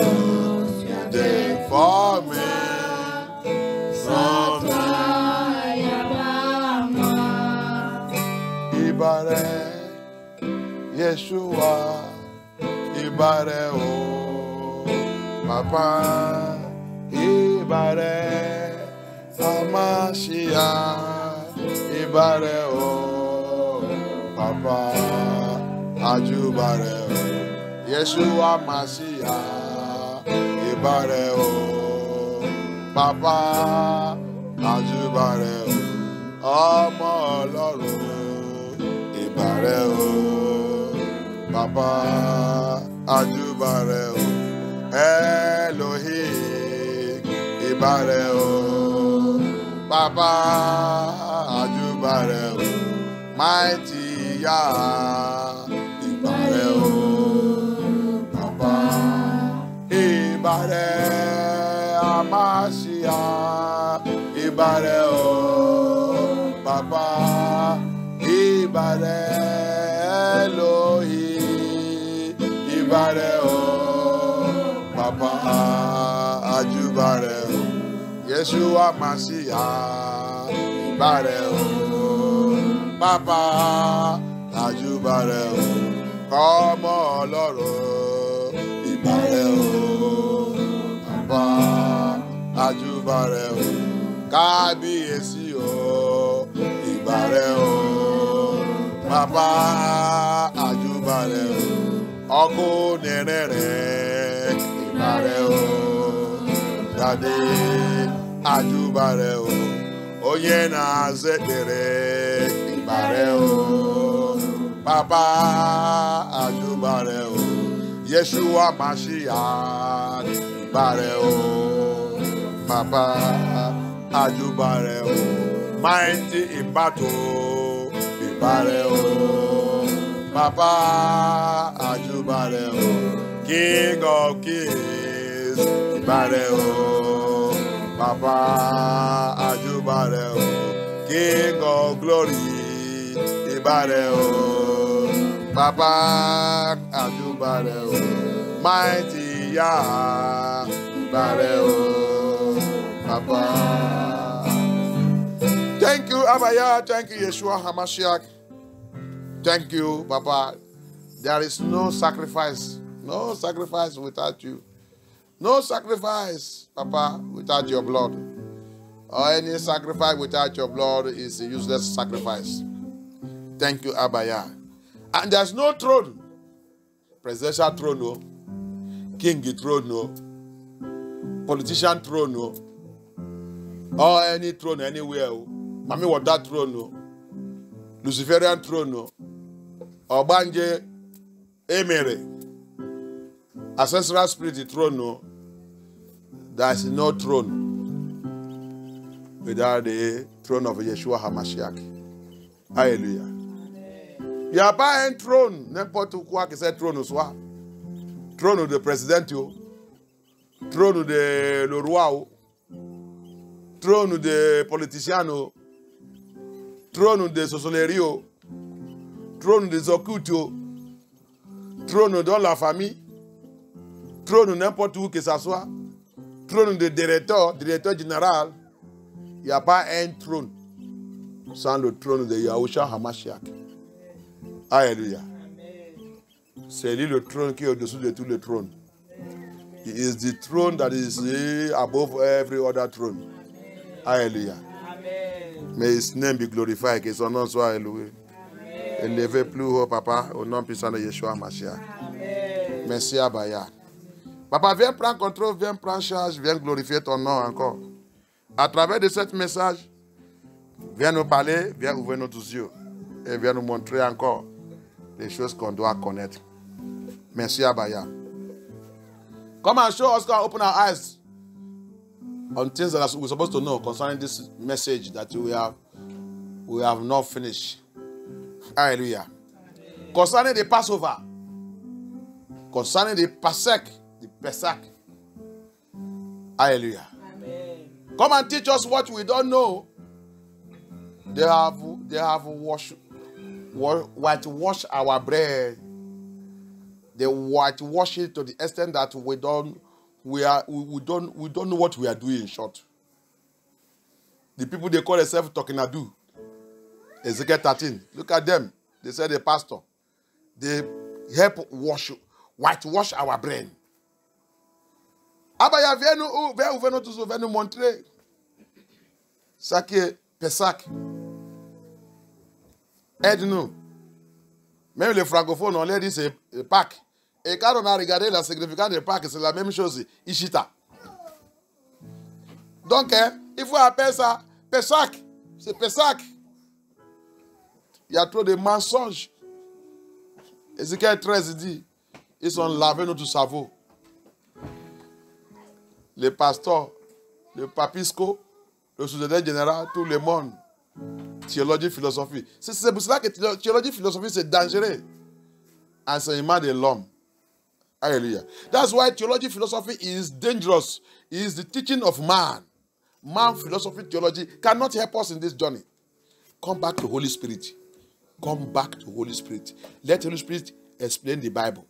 [SPEAKER 1] you did for me. Ibare Yeshua, Ibare o Papa, Ibare Hamashiach, Ibare o Papa, Ajubare o Yeshua Mashiach, Ibare o Papa, Ajubare o Ọmọ Ọlọ́run, Ìbàrẹ̀ o Papa, Ajubare o Elohim, Ìbàrẹ̀ o Papa, Ajubare o Mighty Yah, Ìbàrẹ̀ o Papa, Ìbàrẹ̀ Hamashiach, Ìbàrẹ̀ o Papa, Ìbàrẹ̀ Elohim, Ìbàrẹ̀ o Papa, Ajubare o Yeshua Mashiach, Ìbàrẹ̀ o Papa, Ajubare o Ọmọ Ọlọ́run, Ìbàrẹ̀ o Papa, Ajubare o Kábíyèsí o Ìbàrẹ̀ o Papa, Ajubare o Ọkùnrin rẹ̀, Ìbàrẹ̀ o Dade, Ajubare o Onye na-azekpere, Ìbàrẹ̀ o Papa, Ajubare o Yeshua Mashiach, Ìbàrẹ̀ o Papa, Ajubare o Mighty in battle, Ìbàrẹ̀ o Papa, Ajubare o King of kings, Ìbàrẹ̀ o Papa, Ajubare o King of glory, Ìbàrẹ̀ o Papa, Ajubare o Mighty Yah, Ìbàrẹ̀ o Papa. Thank you, Abaya. Thank you, Yeshua HaMashiach. Thank you, Papa. There is no sacrifice without you. No sacrifice, Papa, without your blood. Or any sacrifice without your blood is a useless sacrifice. Thank you, Abaya. And there's no throne, presidential throne, no. King throne, no. Politician throne, no. Or any throne anywhere. Mami, what that throne, no. Luciferian throne, no. Obanje, Emery. Ancestral spirit throne, no. There is no throne without the throne of Yeshua HaMashiach. Hallelujah. Il n'y a pas un trône, n'importe quoi que ce trône soit. Trône de président, trône de le roi, trône de politicien, trône de sorcellerie, trône des occultes, trône dans la famille, trône n'importe où que ce soit, trône de directeur général. Il n'y a pas un trône sans le trône de Yahushua HaMashiach. Alléluia. C'est lui le trône qui est au-dessus de tous les trônes. He is the throne that is above every other throne. Alléluia. May his name be glorified. Que son nom soit élevé. Élevé plus haut, papa, au nom puissant de Yeshua HaMashiach. Merci, Abaya. Papa, viens prendre contrôle, viens prendre charge, viens glorifier ton nom encore. À travers de ce message, viens nous parler, viens ouvrir nos yeux et viens nous montrer encore les choses qu'on doit connaître. Merci, Abaya. Come and show us, God, open our eyes on things that we're supposed to know concerning this message that we have not finished. Hallelujah. Concerning the Passover, concerning the Pesach. Hallelujah.
[SPEAKER 2] Amen.
[SPEAKER 1] Come and teach us what we don't know. They have whitewashed our bread. They whitewash it to the extent that we don't know what we are doing. In short, the people they call themselves Tokinadu, Ezekiel 13. Look at them. They said the pastor. They help whitewash our brain. Abaya, viens nous montrer ça qui est Pesach. Aide-nous. Même les francophones, on leur dit c'est Pâques. Et quand on a regardé la signification de Pâques, c'est la même chose, Ishita. Donc, il faut appeler ça Pesach. C'est Pesach. Il y a trop de mensonges. Ézéchiel 13 dit, ils ont lavé notre cerveau. Les pasteurs, le papisco, le sous-secrétaire général, tout le monde. Théologie, philosophie. C'est pour cela que théologie, philosophie, c'est dangereux. Enseignement de l'homme. Hallelujah. That's why theology, philosophy is dangerous. It is the teaching of man. Man, philosophy, theology cannot help us in this journey. Come back to Holy Spirit. Come back to Holy Spirit. Let Holy Spirit explain the Bible.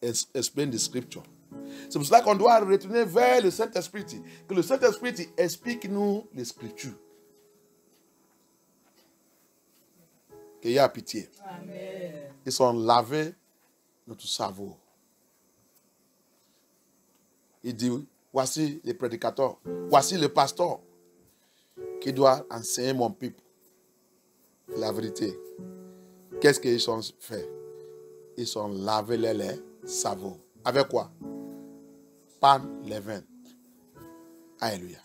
[SPEAKER 1] Explain the scripture. C'est pour cela qu'on doit retourner vers le Saint-Esprit. Que le Saint-Esprit explique-nous les Scriptures. Qu'il y a pitié.
[SPEAKER 2] Amen.
[SPEAKER 1] Ils sont lavés notre cerveau. Il dit, voici les prédicateurs, voici le pasteur qui doit enseigner mon peuple la vérité. Qu'est-ce qu'ils ont fait? Ils ont lavé les cerveaux. Avec quoi? Pan levain. Alléluia.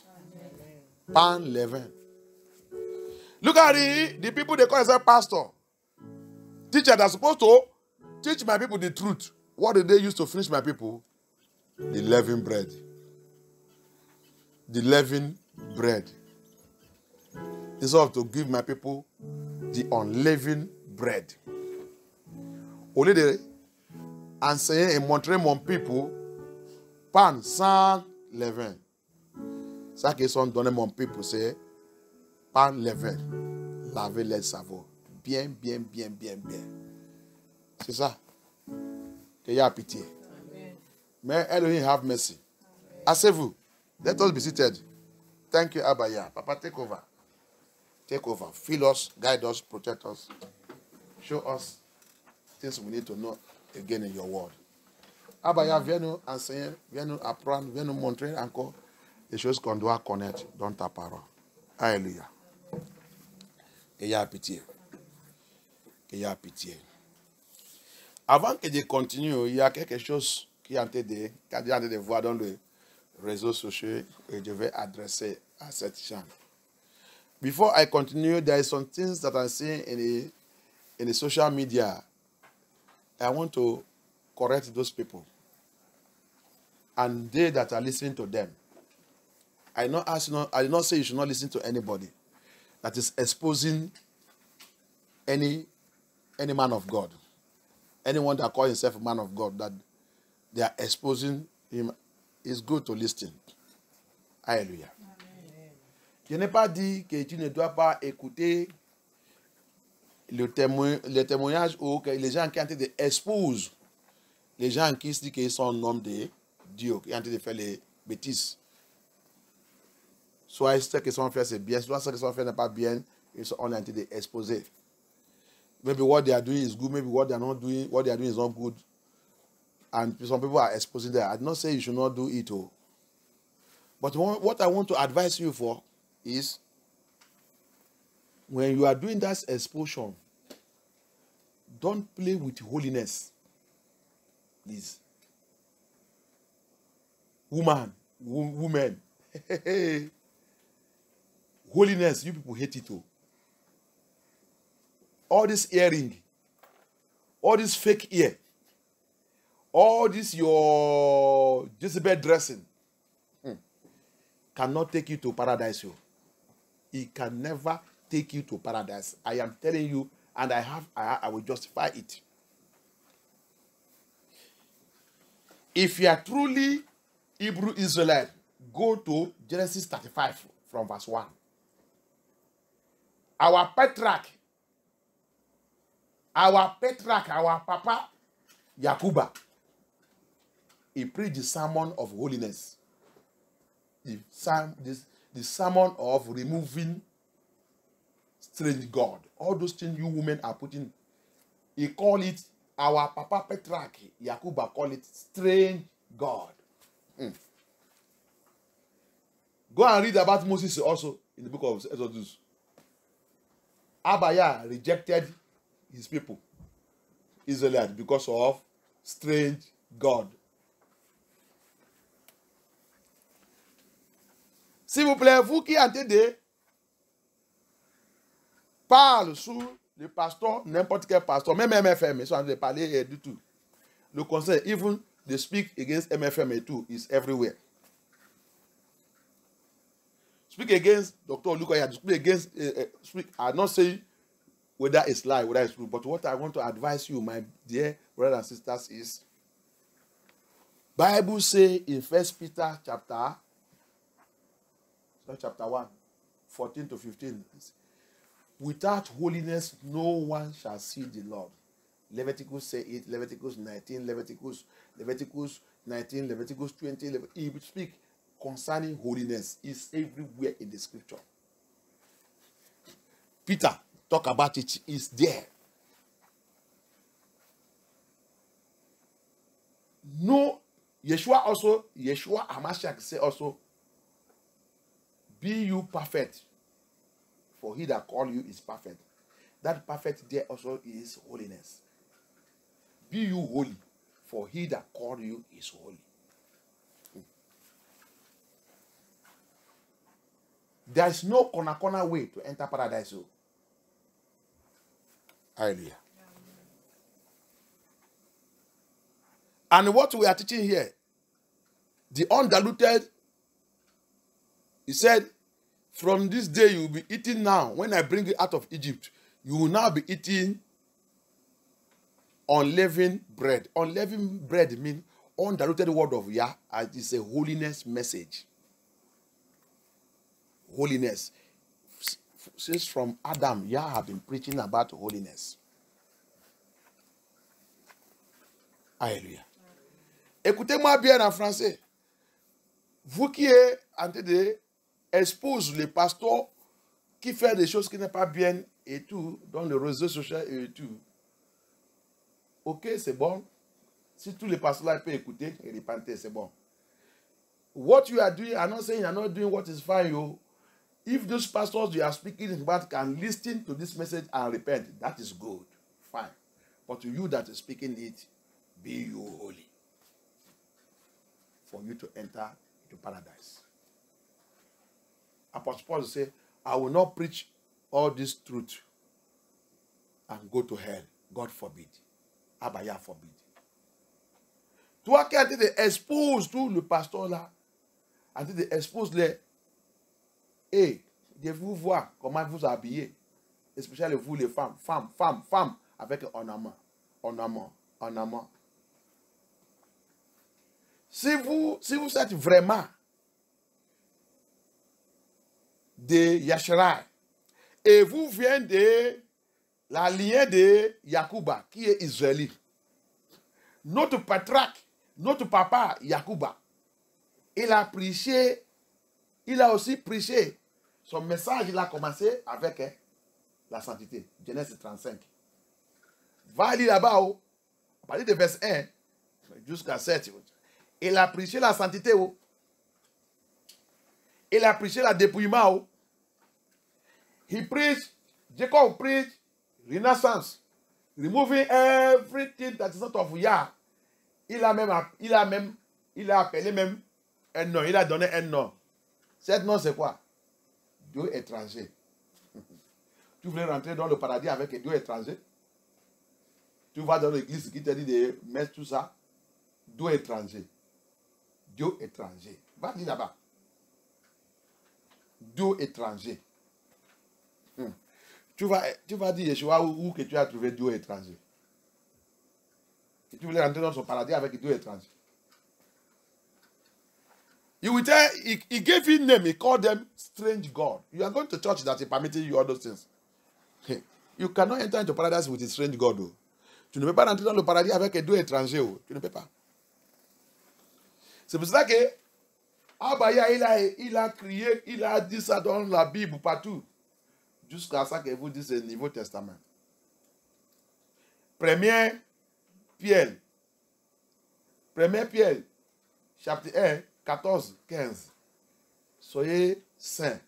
[SPEAKER 1] Pan levain. Look at the people they call themselves pastor. Teacher that's supposed to teach my people the truth. What did they use to finish my people? The leavened bread. The leavened bread. Instead of to give my people the unleavened bread. Au lieu de enseigner et montrer mon people pan sans levain. Ça qu'ils ont donné mon people, c'est pan levain. Laver les cerveaux. Bien. C'est ça. Qu'il y a pitié.
[SPEAKER 2] Amen.
[SPEAKER 1] May Elohim have mercy. Asseyez-vous. Let us be seated. Thank you, Abaya. Papa, take over. Take over. Fill us, guide us, protect us. Show us things we need to know again in your word. Abaya, viens nous enseigner, viens nous apprendre, viens nous montrer encore les choses qu'on doit connaître dans ta parole. Alléluia. Qu'il y a pitié. Qu'il y a pitié. Avant que je continue, il y a quelque chose qui est en train de voir dans les réseaux sociaux et je vais adresser à cette chambre. Before I continue, there is some things that I'm seeing in the social media. I want to correct those people and they that are listening to them. I did not say you should not listen to anybody that is exposing any man of God. Anyone that calls himself a man of God, that they are exposing him, it's good to listen. Alléluia. Je n'ai pas dit que tu ne dois pas écouter les témoignages ou que les gens qui ont été exposés, les gens qui se disent qu'ils sont en homme de Dieu, qui ont été faire les bêtises. Soit ce qu'ils sont fait c'est bien, soit ce qu'ils sont fait n'est pas bien, on a été exposés. Maybe what they are doing is good, maybe what they are not doing, what they are doing is not good. And some people are exposing that. I did not say you should not do it all. But what I want to advise you for is when you are doing that exposure, don't play with holiness. Please. Women. Holiness, you people hate it too. All this earring, all this fake ear, all this your Jezebel dressing cannot take you to paradise. It can never take you to paradise. I am telling you, and I will justify it. If you are truly Hebrew Israelite, go to Genesis 35 from verse 1. Our patriarch, our papa, Yakuba, he preached the sermon of holiness. The sermon of removing strange God. All those things you women are putting, he called it, our papa patriarch, Yakuba, called it strange God. Go and read about Moses also in the book of Exodus. Abaya rejected his people, Israelites, because of strange God. S'il vous plaît, vous qui entendez, parle sur le pasteur, n'importe quel pasteur, même MFM, ils sont en train de parler du tout. Le conseil, even they speak against MFM et tout, is everywhere. Speak against Dr. Lukoya, speak against, I'm not saying whether it's lie, whether it's true, but what I want to advise you, my dear brothers and sisters, is Bible say in 1 Peter chapter 1, 14 to 15, without holiness, no one shall see the Lord. Leviticus say it, Leviticus 19, Leviticus 19, Leviticus 20, he speak concerning holiness. Is everywhere in the scripture. Peter talk about it, is there. No, Yeshua Hamashiach say also, be you perfect, for he that call you is perfect. That perfect there also is holiness. Be you holy, for he that call you is holy. There is no corner way to enter paradise. Hallelujah. And what we are teaching here, the undiluted, he said, from this day you will be eating now. When I bring you out of Egypt, you will now be eating unleavened bread. Unleavened bread means undiluted word of Yah, and it's a holiness message. Holiness. Since from Adam, Yah have been preaching about holiness. Alléluia. Écoutez-moi bien en français. Vous qui êtes en train d'exposer les pasteurs qui font des choses qui ne sont pas bien et tout, dans les réseaux sociaux et tout. Ok, c'est bon. Si tous les pasteurs là peuvent écouter et repentir, c'est bon. What you are doing, I'm not saying you're not doing what is fine, yo. If those pastors you are speaking about can listen to this message and repent, that is good. Fine. But to you that is speaking it, be you holy. for you to enter into paradise. Apostle Paul said, I will not preach all this truth and go to hell. God forbid. Abaya forbid. Toi qui as été expose tout le pasteur là, a été expose les. Et de vous voir comment vous habillez, spécialement vous les femmes, avec ornement. Si vous êtes vraiment de Yashrai et vous venez de la lignée de Yacouba, qui est israélite, notre patriarche, notre papa Yacouba, il a aussi prêché. Son message, il a commencé avec la sainteté. Genèse 35. Va lire là-bas, à partir de verset 1 jusqu'à 7. Il a prêché la sainteté. Il a prêché la dépouillement. Jacob preached renaissance. Removing everything that is not of Yah. Il a appelé même un nom. Il a donné un nom. Cet nom, c'est quoi? Dieu étranger. Tu voulais rentrer dans le paradis avec Dieu étranger? Tu vas dans l'église qui te dit de mettre tout ça. Dieu étranger. Dieu étranger. Va dire là-bas. Dieu étranger. Tu vas dire Yeshua où que tu as trouvé Dieu étranger. Et tu voulais rentrer dans son paradis avec Dieu étranger. He will tell, he gave you name, he called them strange God. You are going to church that he permitted you all those things. You cannot enter into paradise with a strange God. Oh. Tu ne peux pas rentrer dans le paradis avec un Dieu étranger. Oh. Tu ne peux pas. C'est pour ça que Abaya, il a crié, il a dit ça dans la Bible partout. Jusqu'à ça que vous dites le Nouveau Testament. 1 Pierre, chapitre 1, 14, 15. Soyez saints,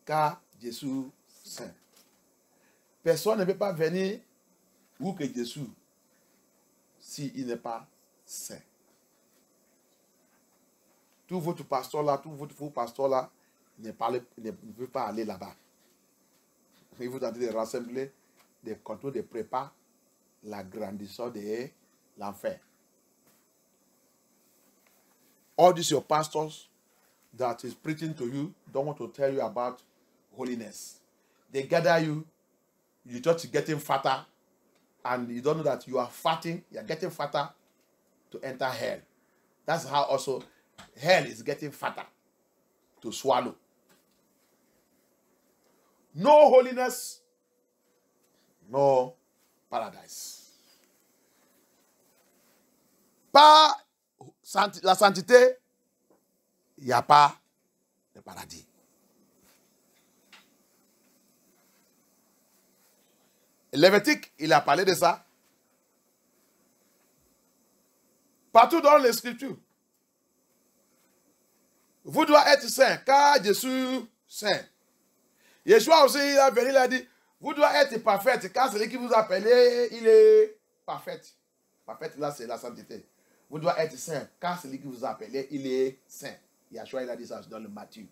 [SPEAKER 1] car Jésus saint. Personne ne peut pas venir où que Jésus s'il n'est pas saint. Tout votre pasteur là, tout votre faux pasteur là, ne peut pas aller là-bas. Il vous tentez de rassembler des contrôles de prépa, la grandisseur de l'enfer. All these your pastors that is preaching to you don't want to tell you about holiness. They gather you, you just getting fatter, and you don't know that you are fatting, you are getting fatter to enter hell. That's how also hell is getting fatter to swallow. No holiness, no paradise. Pas la sainteté, il n'y a pas de paradis. Lévitique, il a parlé de ça. Partout dans les Scriptures. Vous devez être saint, car Jésus saint. Yeshua aussi, il a venu, il a dit, vous devez être parfait, car celui qui vous appelle, il est parfait. Parfait, là, c'est la sainteté. Vous devez être saint, car celui qui vous appelle, il est saint. Yeshua, il a dit ça dans le Matthieu.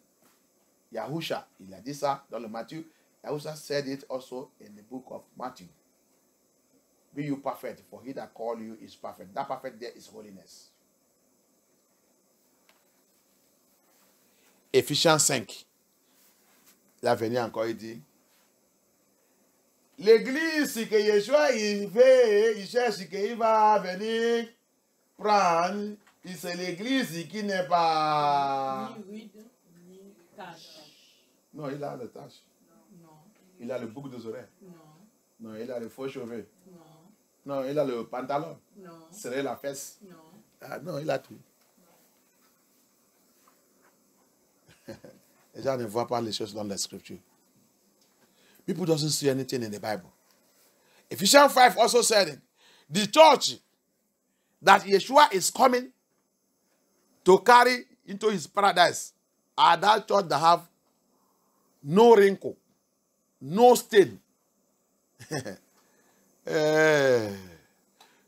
[SPEAKER 1] Yahusha, il a dit ça dans le Matthieu. Yahusha said it also in the book of Matthew. Be you perfect, for he that called you is perfect. That perfect there is holiness. Éphésiens 5. Il a venu encore, il dit, l'église que Yeshua il fait, il cherche qu'il va venir prendre, c'est l'église qui n'est pas...
[SPEAKER 2] Ni rude, ni tache.
[SPEAKER 1] Non, il a le tache.
[SPEAKER 2] Non.
[SPEAKER 1] Il a le bouc des oreilles.
[SPEAKER 2] Non.
[SPEAKER 1] Non, il a les faux cheveux.
[SPEAKER 2] Non.
[SPEAKER 1] Non, il a le pantalon.
[SPEAKER 2] Non.
[SPEAKER 1] Serrer la fesse.
[SPEAKER 2] Non.
[SPEAKER 1] Ah non, il a tout. Les gens ne voient pas les choses dans la scripture. People don't see anything in the Bible. Ephesians 5 also said it. The church that Yeshua is coming to carry into his paradise are that church that have no wrinkle, no stain,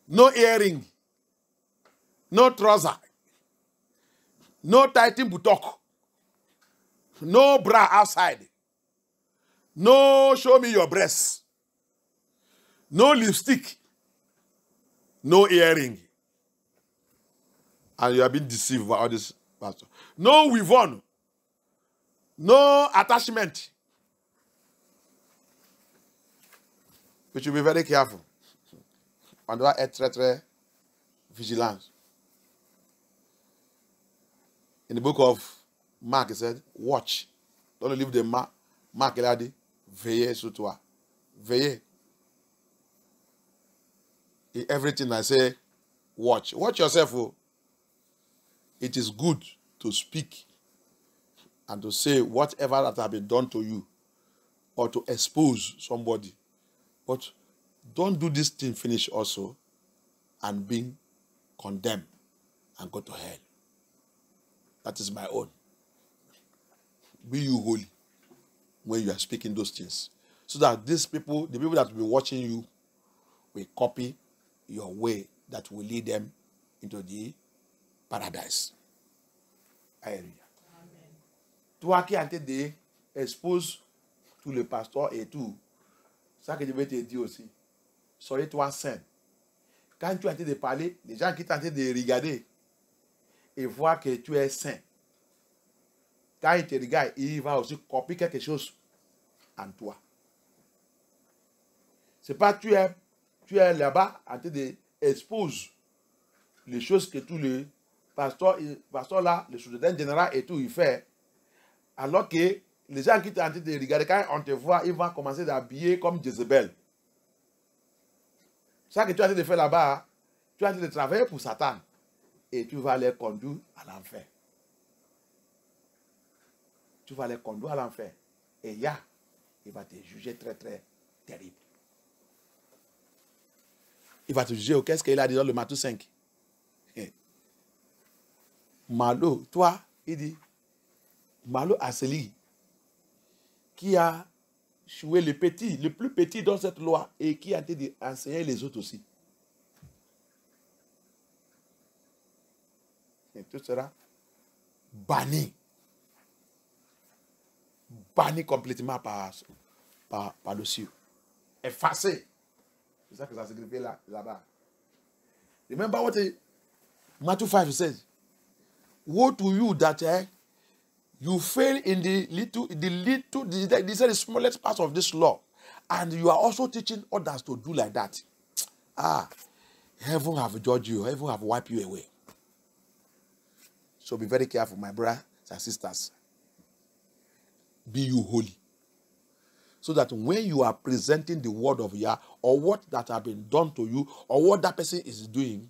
[SPEAKER 1] no earring, no trouser, No tightening buttock. No bra outside. No show me your breasts. No lipstick. No earring. And you are being deceived by all this, pastor. No weave on. No attachment. We should be very careful. On doit être très vigilant. In the book of Mark, it said, watch. Don't leave the Mark. Mark, il a dit, veillez sur toi. Veillez. In everything I say, watch. Watch yourself. Oh. It is good to speak and to say whatever that has been done to you or to expose somebody. But don't do this thing finish also and being condemned and go to hell. That is my own. Be you holy when you are speaking those things. So that these people, the people that will be watching you, will copy your way that will lead them into the paradise. Alléluia. Toi qui as été expose tous les pasteurs et tout, ça que je vais te dire aussi, soyez-toi saint. Quand tu es en train de parler, les gens qui sont en train de regarder et voient que tu es saint, quand ils te regardent, il va aussi copier quelque chose en toi. C'est pas tu es là-bas en train d'exposer les choses que tous les pasteurs là, le souverain général et tout, il fait. Alors que les gens qui sont en train de regarder, quand on te voit, ils vont commencer à habiller comme Jézabel. Ça que tu es en train de faire là-bas, tu es en train de travailler pour Satan. Et tu vas les conduire à l'enfer. Tu vas les conduire à l'enfer. Et il va te juger très, très terrible. Il va te juger. Qu'est-ce qu'il a dit dans le Matthieu 5? Malo, toi, il dit, Malo a celui qui a joué le plus petit dans cette loi et qui a été d'enseigner les autres aussi. Et tout sera banni. Banni complètement par le ciel. Effacé. C'est ça que ça signifie là-bas. Remember what Matthew 5 says. Woe to you that you fail in the smallest part of this law, and you are also teaching others to do like that. Heaven have judged you. Heaven have wiped you away. So be very careful, my brothers and sisters. Be you holy. So that when you are presenting the word of Yah, or what that have been done to you, or what that person is doing,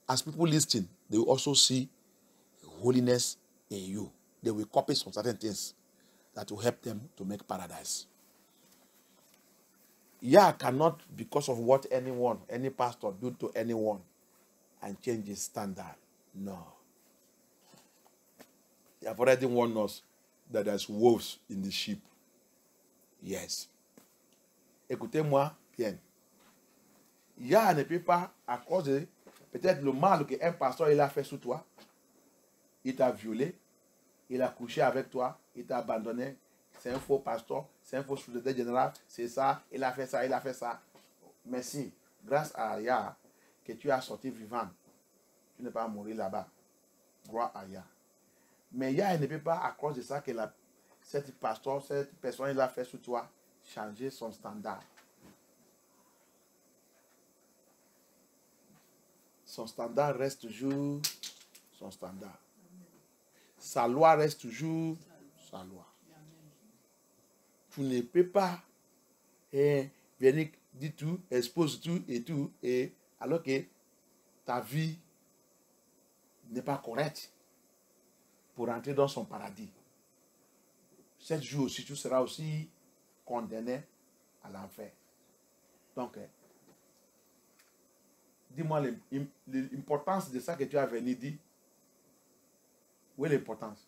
[SPEAKER 1] as people listen, they will also see holiness in you. They will copy some certain things that will help them to make paradise. Yah cannot, because of what any pastor do to anyone, and change his standard. No. They have already warned us that there's wolves in the sheep. Yes. Écoutez-moi bien. Yah ne peut pas, à cause de peut-être le mal qu'un pasteur il a fait sur toi, il t'a violé, il a couché avec toi, il t'a abandonné, c'est un faux pasteur, c'est un faux souverain général, c'est ça, il a fait ça, il a fait ça. Merci, grâce à Yah, que tu as sorti vivant, tu n'es pas mourir là-bas. Gloire à Yah. Mais Yah ne peut pas, à cause de ça, que cette pasteur, cette personne, il a fait sur toi, changer son standard. Son standard reste toujours son standard. Sa loi reste toujours sa loi. Tu ne peux pas venir dire tout, expose tout, et alors que ta vie n'est pas correcte pour entrer dans son paradis. 7 jours aussi, tu seras aussi condamné à l'enfer. Donc, dis-moi l'importance de ça que tu as venu dire. Où est l'importance?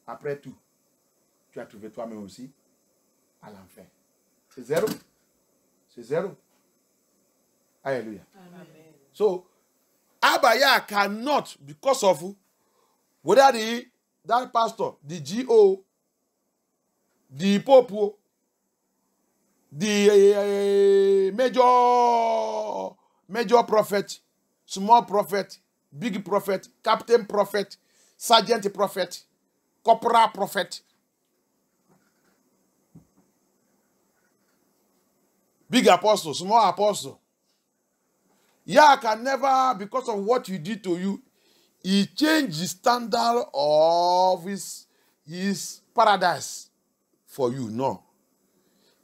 [SPEAKER 1] Après tout, tu as trouvé toi-même aussi à l'enfer. C'est zéro. C'est zéro. Alléluia.
[SPEAKER 2] Amen.
[SPEAKER 1] So, à Abaya cannot, because of whether that pastor, the GO, the Pope, the major prophet, small prophet, big prophet, captain prophet, sergeant prophet, corporal prophet, big apostle, small apostle. Yeah, can never, because of what you did to you, he changed the standard of his paradise for you. No.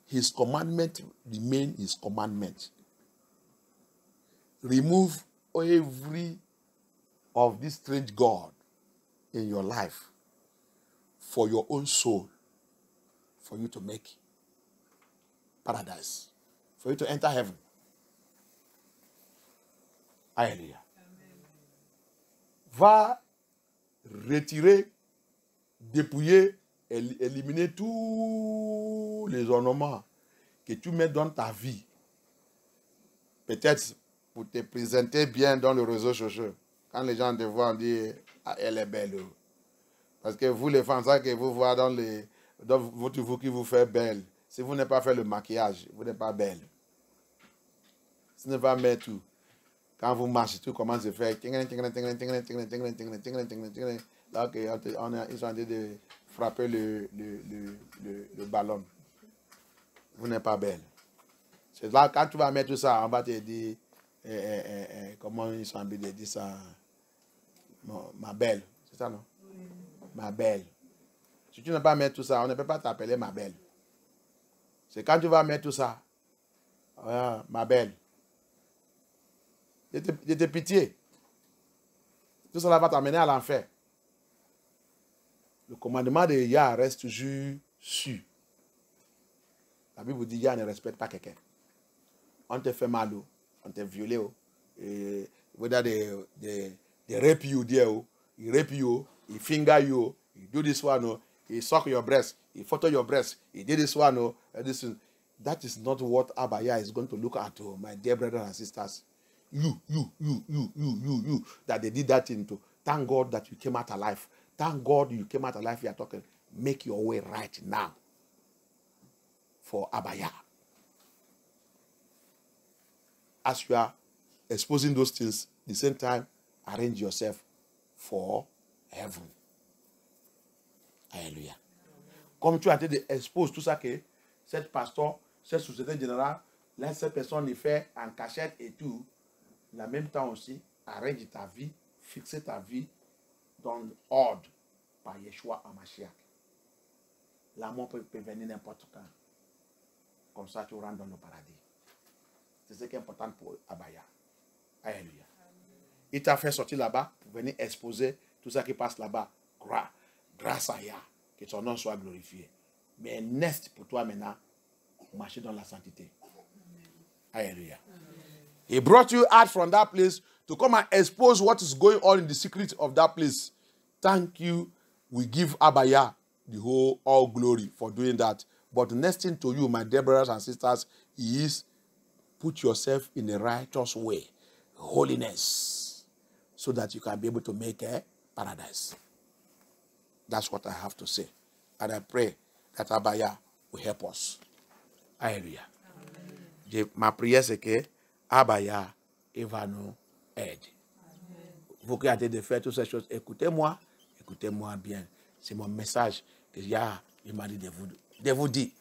[SPEAKER 1] His commandment remain his commandment. Remove every of this strange God in your life for your own soul, for you to make paradise, for you to enter heaven. Alléluia. Va retirer, dépouiller, éliminer tous les ornements que tu mets dans ta vie. Peut-être pour te présenter bien dans le réseau social. Quand les gens te voient, on dit ah, elle est belle. Parce que vous, les femmes, ça que vous voyez dans vous qui vous fait belle. Si vous n'avez pas fait le maquillage, vous n'êtes pas belle. Ce n'est pas mettre tout. Quand vous marchez, tout commence à faire. Là, ils sont en train de frapper le ballon. Vous n'êtes pas belle. C'est là, quand tu vas mettre tout ça, on va te dire, comment ils sont habillés, dire ça, ma belle. C'est ça, non? Ma belle. Si tu n'as pas mettre tout ça, on ne peut pas t'appeler ma belle. C'est quand tu vas mettre tout ça, ma belle. De te pitié. Tout cela va t'amener à l'enfer. Le commandement de Yah reste toujours sûr. La Bible dit Yah ne respecte pas quelqu'un. On te fait mal, on te violé, et whether they rape you there, he rape you, he finger you, he do this one, he suck your breast, he photo your breast, he did this one, this one. That is not what Abaya is going to look at, my dear brothers and sisters. You, that they did that into. Thank God that you came out alive. Thank God you came out alive. You are talking. Make your way right now for Abaya. As you are exposing those things, at the same time, arrange yourself for heaven. Alléluia. Comme tu as été exposé tout ça que cette pasteur, cette société générale, là, cette personne y fait en cachette et tout, en même temps aussi, arrange ta vie, fixe ta vie dans l'ordre par Yeshua HaMashiach. L'amour peut venir n'importe quand. Comme ça, tu rentres dans le paradis. C'est ce qui est important pour Abaya. Alléluia. Il t'a fait sortir là-bas pour venir exposer tout ça qui passe là-bas. Grâce à Yah, que son nom soit glorifié. Mais next pour toi maintenant, marcher dans la sainteté. Alléluia. He brought you out from that place to come and expose what is going on in the secret of that place. Thank you. We give Abaya the whole all glory for doing that. But the next thing to you, my dear brothers and sisters, is put yourself in the righteous way, holiness, so that you can be able to make a paradise. That's what I have to say. And I pray that Abaya will help us. Alléluia. Ma prière, c'est que Abaya, il va nous aider. Vous qui avez de faire toutes ces choses, écoutez-moi bien. C'est mon message que Yah m'a dit de vous dire.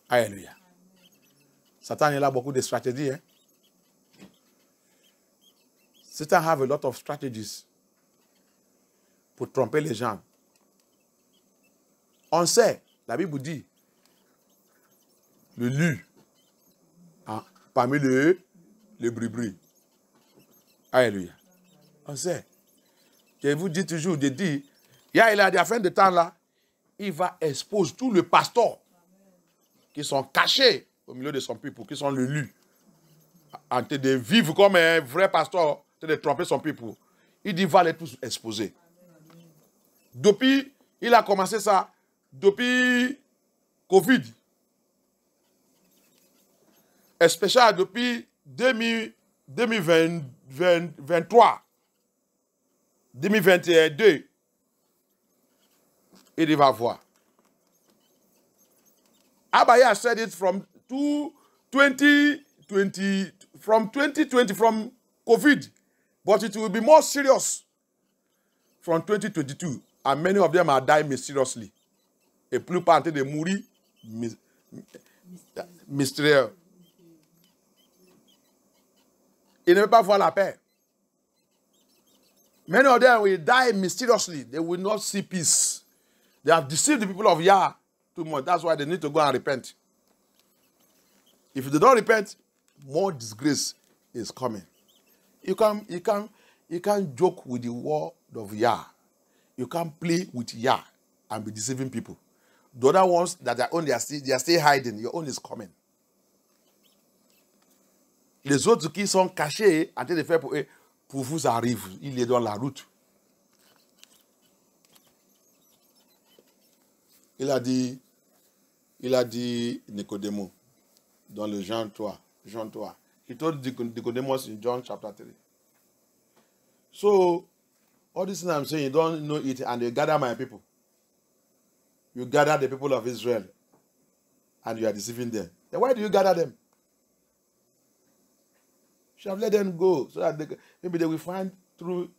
[SPEAKER 1] Alléluia. Satan, il a beaucoup de stratégies. Hein? Satan have a lot of strategies pour tromper les gens. On sait, la Bible dit, le loup, parmi les bris-bris. Alléluia. On sait. Je vous dis toujours, il y a à la fin de temps là, il va exposer tous les pasteurs qui sont cachés au milieu de son peuple, qui sont le loup, en train de vivre comme un vrai pasteur, en train de tromper son peuple. Il dit, va les tous exposer. Depuis, il a commencé ça, depuis Covid, spécial depuis 2020, 2023, 2021, il va voir. Abaya said it from 2020, from COVID, but it will be more serious from 2022, and many of them are dying mysteriously. Et plus pas en train de mourir mystérieux. Ils ne veulent pas voir la paix. Many of them will die mysteriously. They will not see peace. They have deceived the people of Yah too much. That's why they need to go and repent. If they don't repent, more disgrace is coming. You can't joke with the word of Yah. You can't play with Yah and be deceiving people. The other ones that are on, they are still hiding. Your own is coming. Les autres qui sont cachés en train de faire pour vous arrivent. Il est dans la route. Il a dit Nicodemo dans le Jean 3. He told Nicodemus in John chapter 3. So, all this thing I'm saying, you don't know it, and you gather my people. You gather the people of Israel, and you are deceiving them. Then why do you gather them? You should have let them go, so that maybe they will find true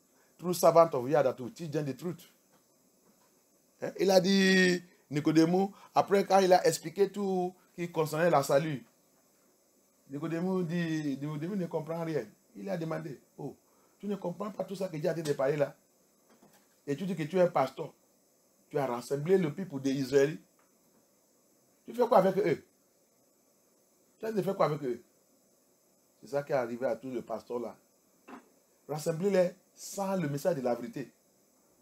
[SPEAKER 1] servant of Yah that will teach them the truth. Il a dit Nicodème, après quand il a expliqué tout qui concernait la salut, Nicodème ne comprend rien. Il a demandé, oh, tu ne comprends pas tout ça que Dieu a dit de parler là? Et tu dis que tu es un pasteur. Tu as rassemblé le peuple d'Israël. Tu fais quoi avec eux? Tu as fait quoi avec eux? C'est ça qui est arrivé à tous les pasteurs là. Rassembler-les sans le message de la vérité.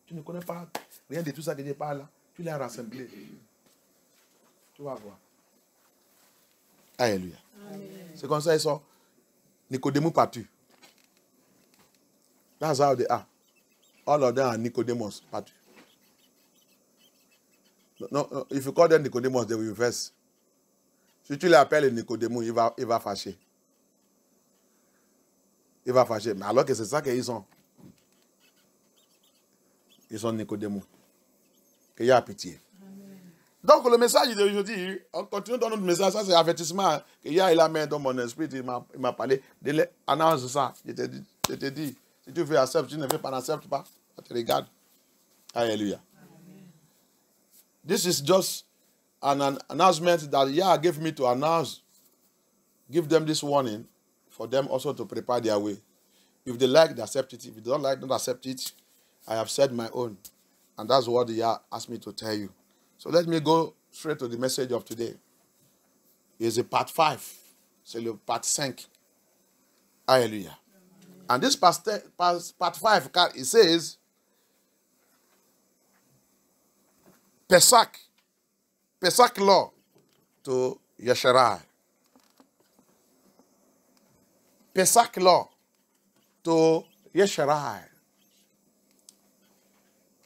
[SPEAKER 1] Tu ne connais pas rien de tout ça que Dieu parle là. Tu les as rassemblés. Tu vas voir. Alléluia. C'est comme ça ils sont. Nicodème partout. That's how they are. All of them are Nicodemus partout. No, if you call them Nicodemus, they will reverse. Si tu l'appelles Nicodème, il va fâcher. Il va fâcher. Mais alors que c'est ça qu'ils sont. Ils sont Nicodème. Qu'il y a pitié. Amen. Donc le message d'aujourd'hui, on continue dans notre message. Ça c'est avertissement. Qu'il y a il a mis dans mon esprit. Il m'a parlé. Annonce ça. Je te dis. Si tu veux accepter, tu ne veux pas accepter pas. Ça te regarde. Alléluia. This is just an announcement that Yah gave me to announce, give them this warning, for them also to prepare their way. If they like, they accept it. If they don't like, don't accept it. I have said my own. And that's what Yah asked me to tell you. So let me go straight to the message of today. It's a part 5. C'est le part 5. Hallelujah. And this part 5, it says, Pesach law to Yesharai. Pesach law to Yesharai.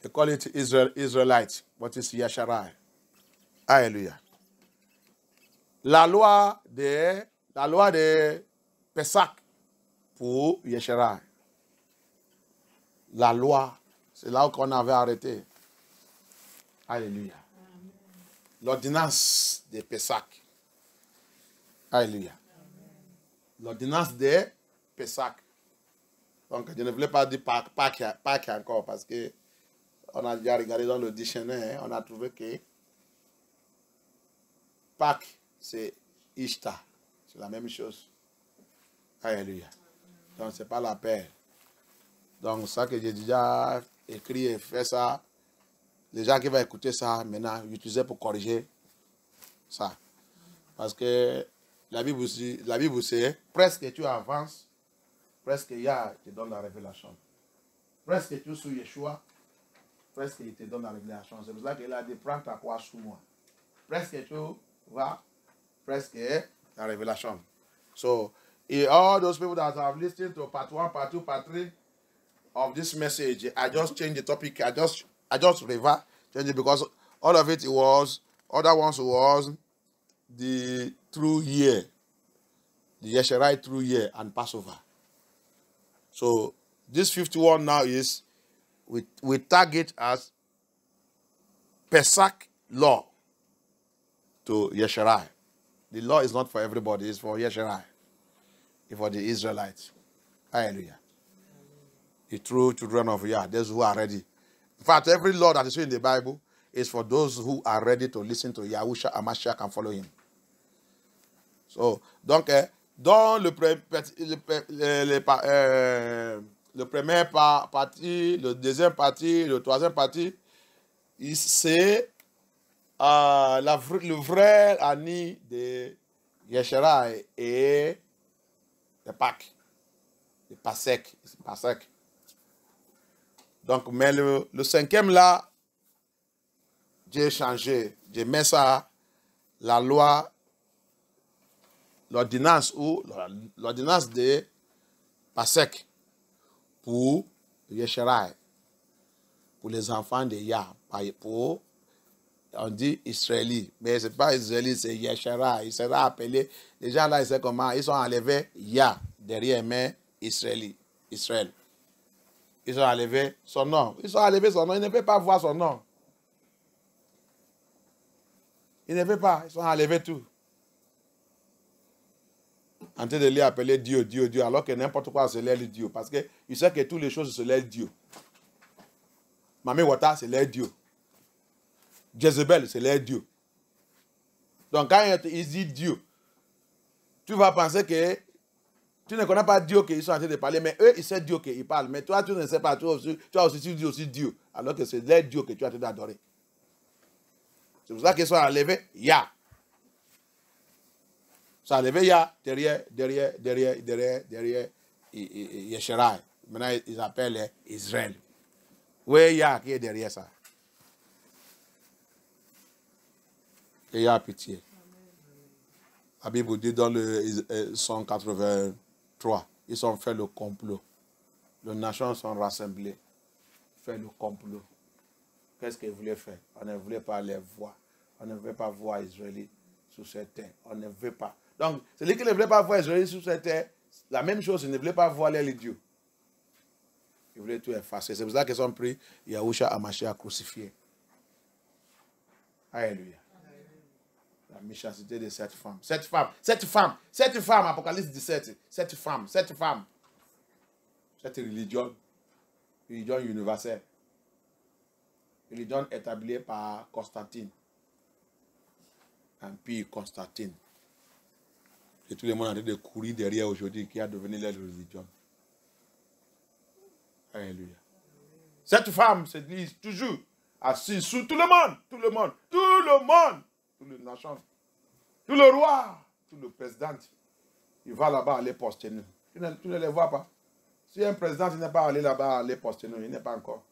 [SPEAKER 1] They call it Israelite, but it's Yesharai. Hallelujah. La loi de Pesach pour Yesharai. La loi, c'est là qu'on avait arrêté. Alléluia. L'ordonnance de Pesach. Alléluia. L'ordonnance de Pesach. Donc, je ne voulais pas dire Pâques encore parce que on a déjà regardé dans le dictionnaire, on a trouvé que Pâques, c'est Ishtar. C'est la même chose. Alléluia. Donc, ce n'est pas la paix. Donc, ça que j'ai déjà écrit et fait ça, les gens qui vont écouter ça, maintenant, utiliser pour corriger ça. Parce que la Bible c'est presque tu avances, presque Yah te donne la révélation. Presque tu suis Yeshua, presque il te donne la révélation. C'est pour ça qu'il a dit, prends ta croix sous moi. Presque tu vas, presque la révélation. So, all those people that have listened to part 1, part 2, part 3 of this message, I just changed the topic. I just reverse change it because all of it was, other ones was the true year, the Yesharai true year and Passover. So this 51 now is, we target as Pesach law to Yesharai. The law is not for everybody, it's for Yesharai. It's for the Israelites. Hallelujah. The true children of Yah, those who are ready. In fact, every law that is in the Bible is for those who are ready to listen to Yahusha Hamashiach and follow him. So, donc, dans le premier partie, le deuxième partie, le troisième partie, c'est le vrai année de Yesharai et de Pâques, de Pasek. Donc, mais le cinquième là, j'ai changé, j'ai mis ça, la loi, l'ordonnance de Pasek pour Yesharai, pour les enfants de Yah, pour, on dit Israéli, mais ce n'est pas Israéli, c'est Yesharai. Il sera appelé, les gens là, ils savent comment, ils sont enlevés Yah, derrière, mais Israël. Ils ont enlevé son nom. Ils ont enlevé son nom, ils ne peuvent pas voir son nom. Ils ne peuvent pas, ils ont enlevé tout. En train de les appeler Dieu, alors que n'importe quoi, c'est l'air Dieu. Parce qu'il sait que toutes les choses, c'est l'air Dieu. Mami Wata, c'est l'air Dieu. Jezebel, c'est l'air Dieu. Donc, quand il dit Dieu, tu vas penser que tu ne connais pas Dieu qu'ils sont en train de parler, mais eux, ils savent Dieu qu'ils parlent. Mais toi, tu ne sais pas, tu as aussi dit aussi Dieu, alors que c'est l'air Dieu que tu as en train d'adorer. C'est pour ça qu'ils sont enlevés Yah. Ils sont enlevés Yah derrière Yesharai. Maintenant, ils appellent Israël. Oui, Yah qui est derrière ça. Et Yah a pitié. La Bible dit dans le 183, ils ont fait le complot. Les nations sont rassemblées, fait le complot. Qu'est-ce qu'ils voulaient faire? On ne voulait pas les voir. On ne veut pas voir Israël sur cette terre. On ne veut pas. Donc, celui qui ne voulait pas voir Israël sur cette terre, la même chose, il ne voulait pas voir les dieux. Ils voulaient tout effacer. C'est pour ça qu'ils ont pris Yahusha Hamashiach crucifié. Alléluia. La méchanceté de cette femme. Cette femme, Apocalypse 17. Cette femme. Cette religion universelle. Religion établie par Constantine. Empire Constantine. Et tout le monde est en train de courir derrière aujourd'hui qui a devenu leur religion. Alléluia. Cette femme se dit toujours assise sous tout le monde, toutes les nations, tout le roi, tout le président. Il va là-bas aller poster nous. Tu ne les vois pas. Si un président n'est pas allé là-bas aller poster nous, il n'est pas encore.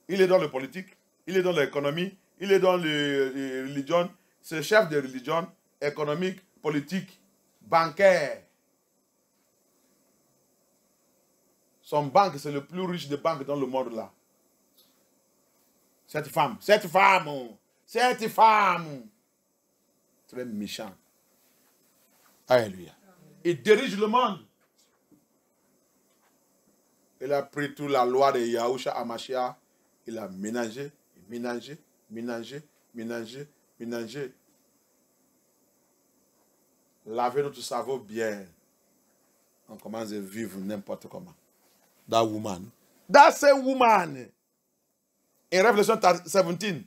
[SPEAKER 1] Il est dans le politique, il est dans l'économie, il est dans les religions. C'est le chef de religion économique, politique, bancaire. Son banque, c'est le plus riche des banques dans le monde là. Cette femme, très méchant. Alléluia. Il dirige le monde. Il a pris toute la loi de Yahusha Hamashiach. Il a ménagé. Laver notre cerveau bien. On commence à vivre n'importe comment. That woman. That's a woman. In Revelation 17.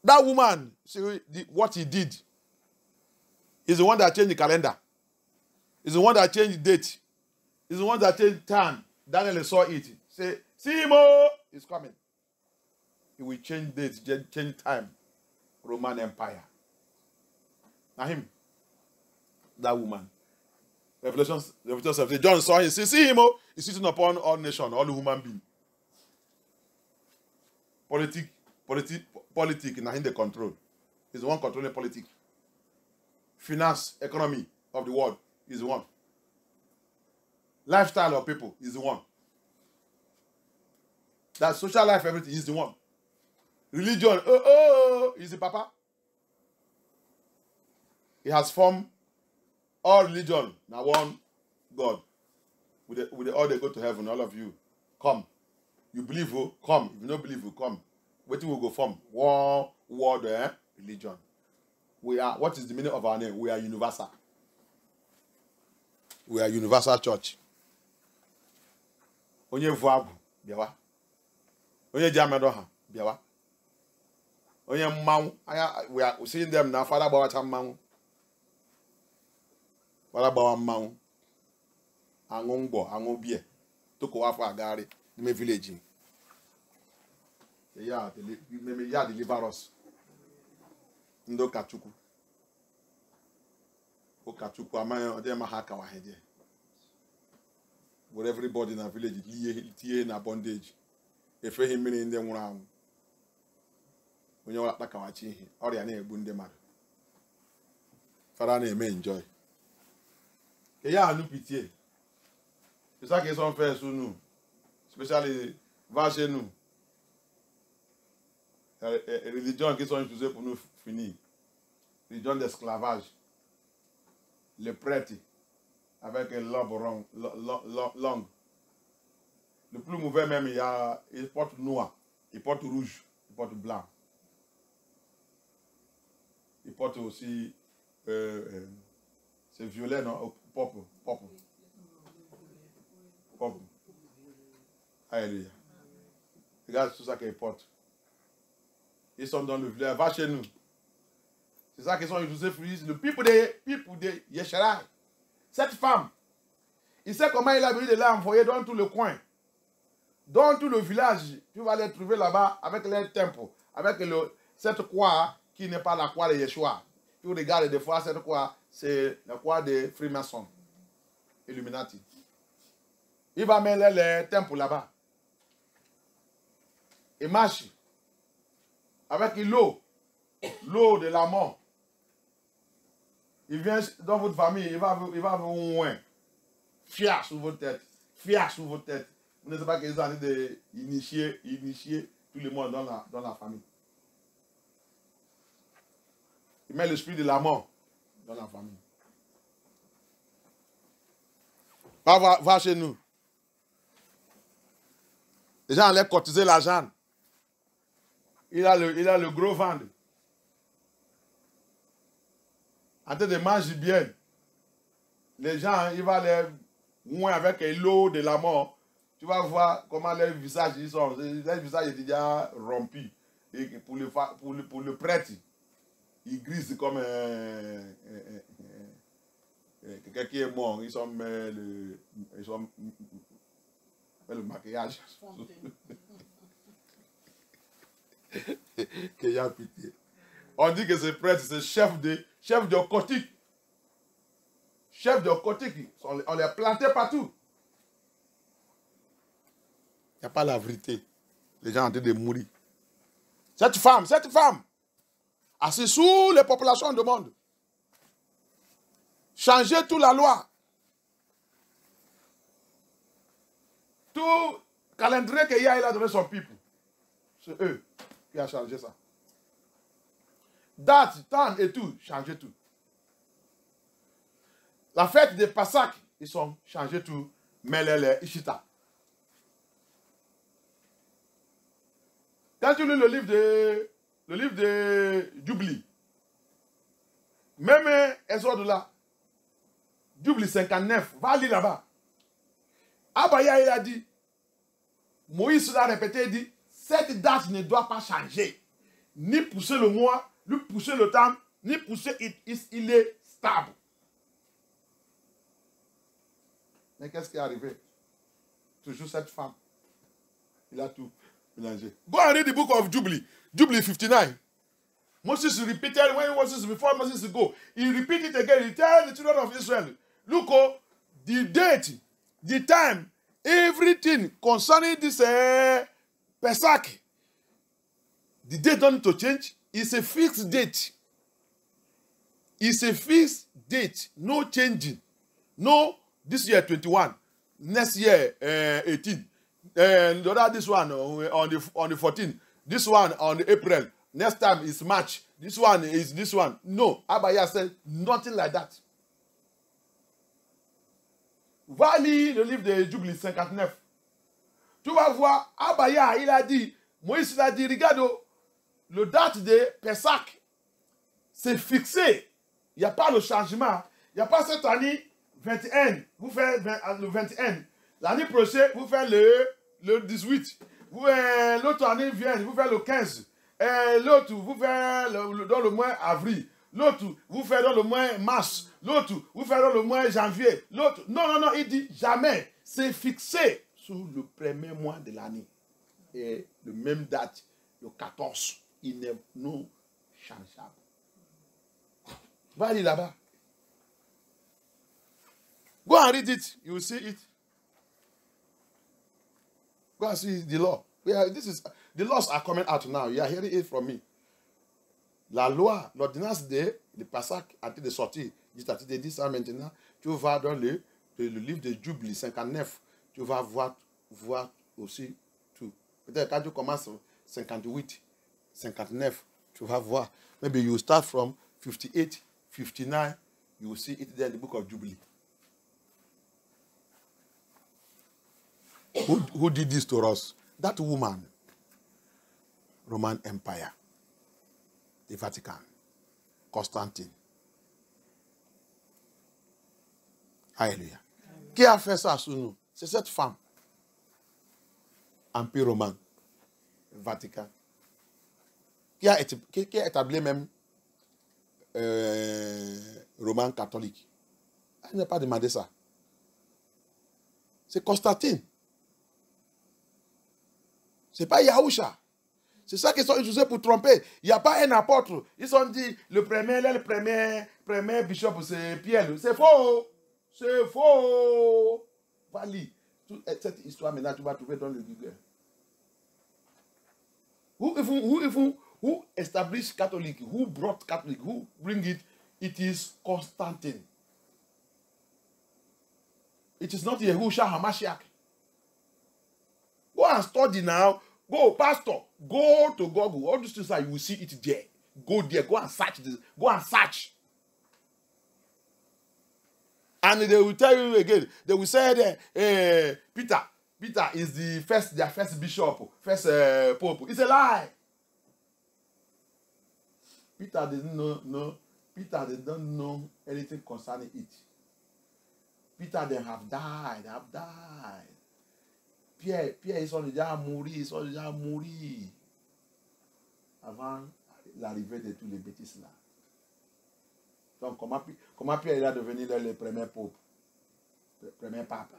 [SPEAKER 1] That woman, see what he did. He's the one that changed the calendar. He's the one that changed the date. He's the one that changed time. Daniel saw it. Say, Simo is coming. He will change dates, change time. Roman Empire. Now him. That woman. Revelation 17. John saw him. See him. He's sitting upon all nations, all human beings. Politics, now in the control. He's the one controlling politics. Finance, economy of the world is the one. Lifestyle of people is the one. That social life, everything is the one. Religion, is the papa. He has formed all religion, now one God. all they go to heaven, all of you. Come. You believe, oh, come. If you don't believe, oh, come. Waiting will go from one word, religion. We are, what is the meaning of our name? We are universal. We are universal church. Onye vuabu, biawa. Onye jamedoha, biawa. Onye mmanwu, we are seeing them now. Father bawacha mmanwu. Father bawa mmanwu. Angongbo, angobie. Toko wafa agari. Nime village. Yeah, deliver us. Ndo kachuku. O kachuku amayo de mahaka wahede. Where everybody in the village liye in a bondage. If he many in them round. When you like kawachi, or ya ne bunde man. Father may enjoy. Yeah, no pitié. C'est ça qu'ils ont fait sous nous. Especially vache nous. Religion qui sont utilisées pour nous finir. Religion d'esclavage. Les prêtres avec un lobe long. Le plus mauvais même, il porte noir, il porte rouge, il porte blanc. Il porte aussi, c'est violet, non? Pop. Alléluia. Regarde tout ça qu'il porte. Ils sont dans le village. Va chez nous. C'est ça qu'ils sont utilisés. Le people de Yesharai. Cette femme, il sait comment il a venu de là envoyer dans tout le coin. Dans tout le village. Tu vas les trouver là-bas avec les temples. Avec cette croix qui n'est pas la croix de Yeshua. Tu regardes des fois cette croix, c'est la croix de Freemason. Illuminati. Il va mettre les temples là-bas. Il marche. Avec l'eau de la mort. Il vient dans votre famille, il va vous loin. Fier sur votre tête. Fier sur votre tête. Vous ne savez pas qu'ils ont envie d'initier tout le monde dans la famille. Il met l'esprit de la mort dans la famille. Va chez nous. Les gens allaient cotiser l'argent. Il a le gros ventre. En train de manger bien. Les gens, il va les moins avec l'eau de la mort. Tu vas voir comment leurs visages ils sont. Leur visage est déjà rompu. Et pour le prêtre, il grise comme quelqu'un qui est mort. Ils sont le maquillage. Que y a pitié. On dit que ce prêtre, c'est chef de occultique. Chef de occultique. On les plantait partout. Il n'y a pas la vérité. Les gens ont en train de mourir. Cette femme, assise sous les populations du monde. Changer toute la loi. Tout calendrier qu'il y a, il a donné son peuple. C'est eux qui ont changé ça. Date, temps et tout, changé tout. La fête des Pâques, ils ont changé tout. Mais les Ishita. Quand tu lis le livre de Jubilee, même Exode là, Jubilee 59, va lire là-bas. Abaya, il a dit, Moïse l'a répété, il dit, cette date ne doit pas changer. Ni pousser le mois, ni pousser le temps, ni pousser, il est stable. Mais qu'est-ce qui est arrivé? Toujours cette femme. Il a tout mélangé. Go and read the book of Jubilee. Jubilee 59. Moses repeated when Moses before Moses go. He repeated it again. He tells the children of Israel, look, the date, the time, everything concerning this Pesach, the date don't need to change. It's a fixed date. It's a fixed date. No changing. No, this year 21. Next year 18. And this one on the 14th. This one on April. Next time is March. This one is this one. No. Abaya said nothing like that. Va lire le livre de Jubilee 59. Tu vas voir, Abaya, il a dit, Moïse il a dit, regarde, le date de Pessah, c'est fixé. Il n'y a pas le changement. Il n'y a pas cette année 21. Vous faites le 21. L'année prochaine, vous faites le 18. L'autre année vient, vous faites le 15. L'autre, vous faites dans le mois avril. L'autre, vous faites dans le mois mars. L'autre, vous faites dans le mois janvier. L'autre, non, il dit jamais. C'est fixé sur le premier mois de l'année. Et le même date, le 14, il n'est non changeable. Va aller là-bas. Go and read it. You will see it. Go and see the law. Yeah, the laws are coming out now. You are hearing it from me. La loi, l'ordonnance de Pessah a été sortie. Il dit ça maintenant. Tu vas dans le livre de Jubilee 59. Tu vas voir aussi tout. Peut-être quand tu commences 58, 59, tu vas voir. Maybe you start from 58, 59. You will see it there in the book of Jubilee. Who did this to us? That woman. Roman Empire. The Vatican. Constantine. Alléluia. Qui a fait ça sur nous? C'est cette femme. Empire romain. Vatican. Qui a établi même romain catholique. Elle n'a pas demandé ça. C'est Constantine. C'est pas Yahusha. C'est ça qu'ils sont utilisés pour tromper. Il n'y a pas un apôtre. Ils ont dit, le premier bishop, c'est Pierre. C'est faux. C'est faux. Va lire. Cette histoire, maintenant, tu vas trouver dans le Google. Who established Catholic? Who brought Catholic? Who bring it? It is Constantine. It is not Yahusha HaMashiach. Go and study now. Go, pastor. Go to Google. All these things, you will see it there. Go there. Go and search this. Go and search. And they will tell you again. They will say that Peter is their first bishop, first pope. It's a lie. Peter didn't know anything concerning it. Peter, they have died. Pierre, ils sont déjà mouris, avant l'arrivée de tous les bêtises là. Donc, comment Pierre est devenu le premier pope, le premier pape?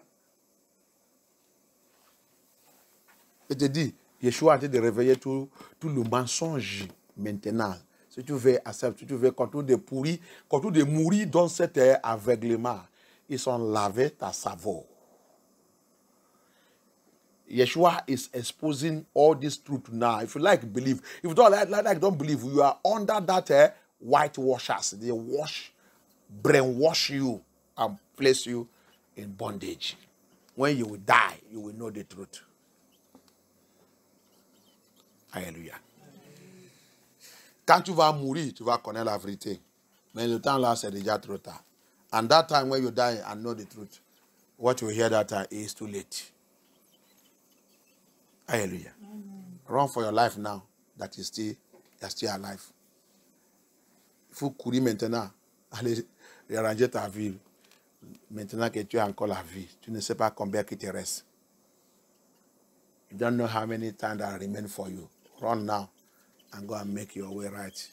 [SPEAKER 1] Je te dis, Yeshua a été de réveiller tout le mensonge maintenant. Si tu veux accepter, si tu veux quand de pourri, quand de mourir dans cet aveuglement, ils sont lavés ta savon. Yeshua is exposing all this truth now. If you like, believe. If you don't like, don't believe. You are under that whitewashers. They brainwash you and place you in bondage. When you will die, you will know the truth. Alléluia. Quand tu vas mourir, tu vas connaître la vérité. Mais le temps là, c'est déjà trop tard. And that time when you die and know the truth, what you hear that time is too late. Hallelujah. Amen. Run for your life now that you're still alive. Il faut courir maintenant. Aller réarranger ta vie. Maintenant que tu as encore la vie. Tu ne sais pas combien qui te reste. You don't know how many time that remain for you. Run now and go and make your way right.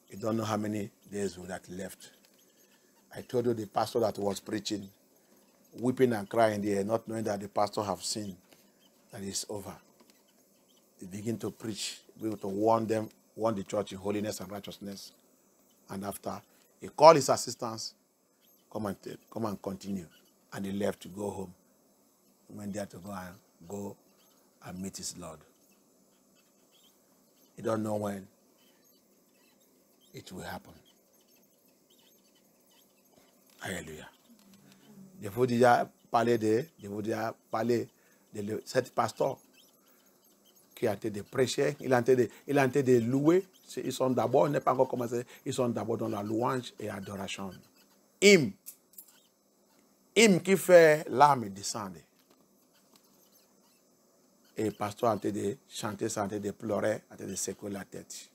[SPEAKER 1] You don't know how many days that left. I told you the pastor that was preaching, weeping and crying there, not knowing that the pastor have sinned. That is over. He begin to preach, begin to warn the church in holiness and righteousness. And after, he called his assistants, come and continue. And he left to go home. He went there to go and meet his Lord. He don't know when it will happen. Alléluia. Je vous déjà parlé de cet pasteur qui a été de prêcher, il a été de louer. Ils sont d'abord, n'est pas encore commencé, ils sont d'abord dans la louange et adoration. Hymne. Hymne qui fait l'âme descendre. Et le pasteur a en train de chanter, ça, en train de pleurer, en train de secouer la tête.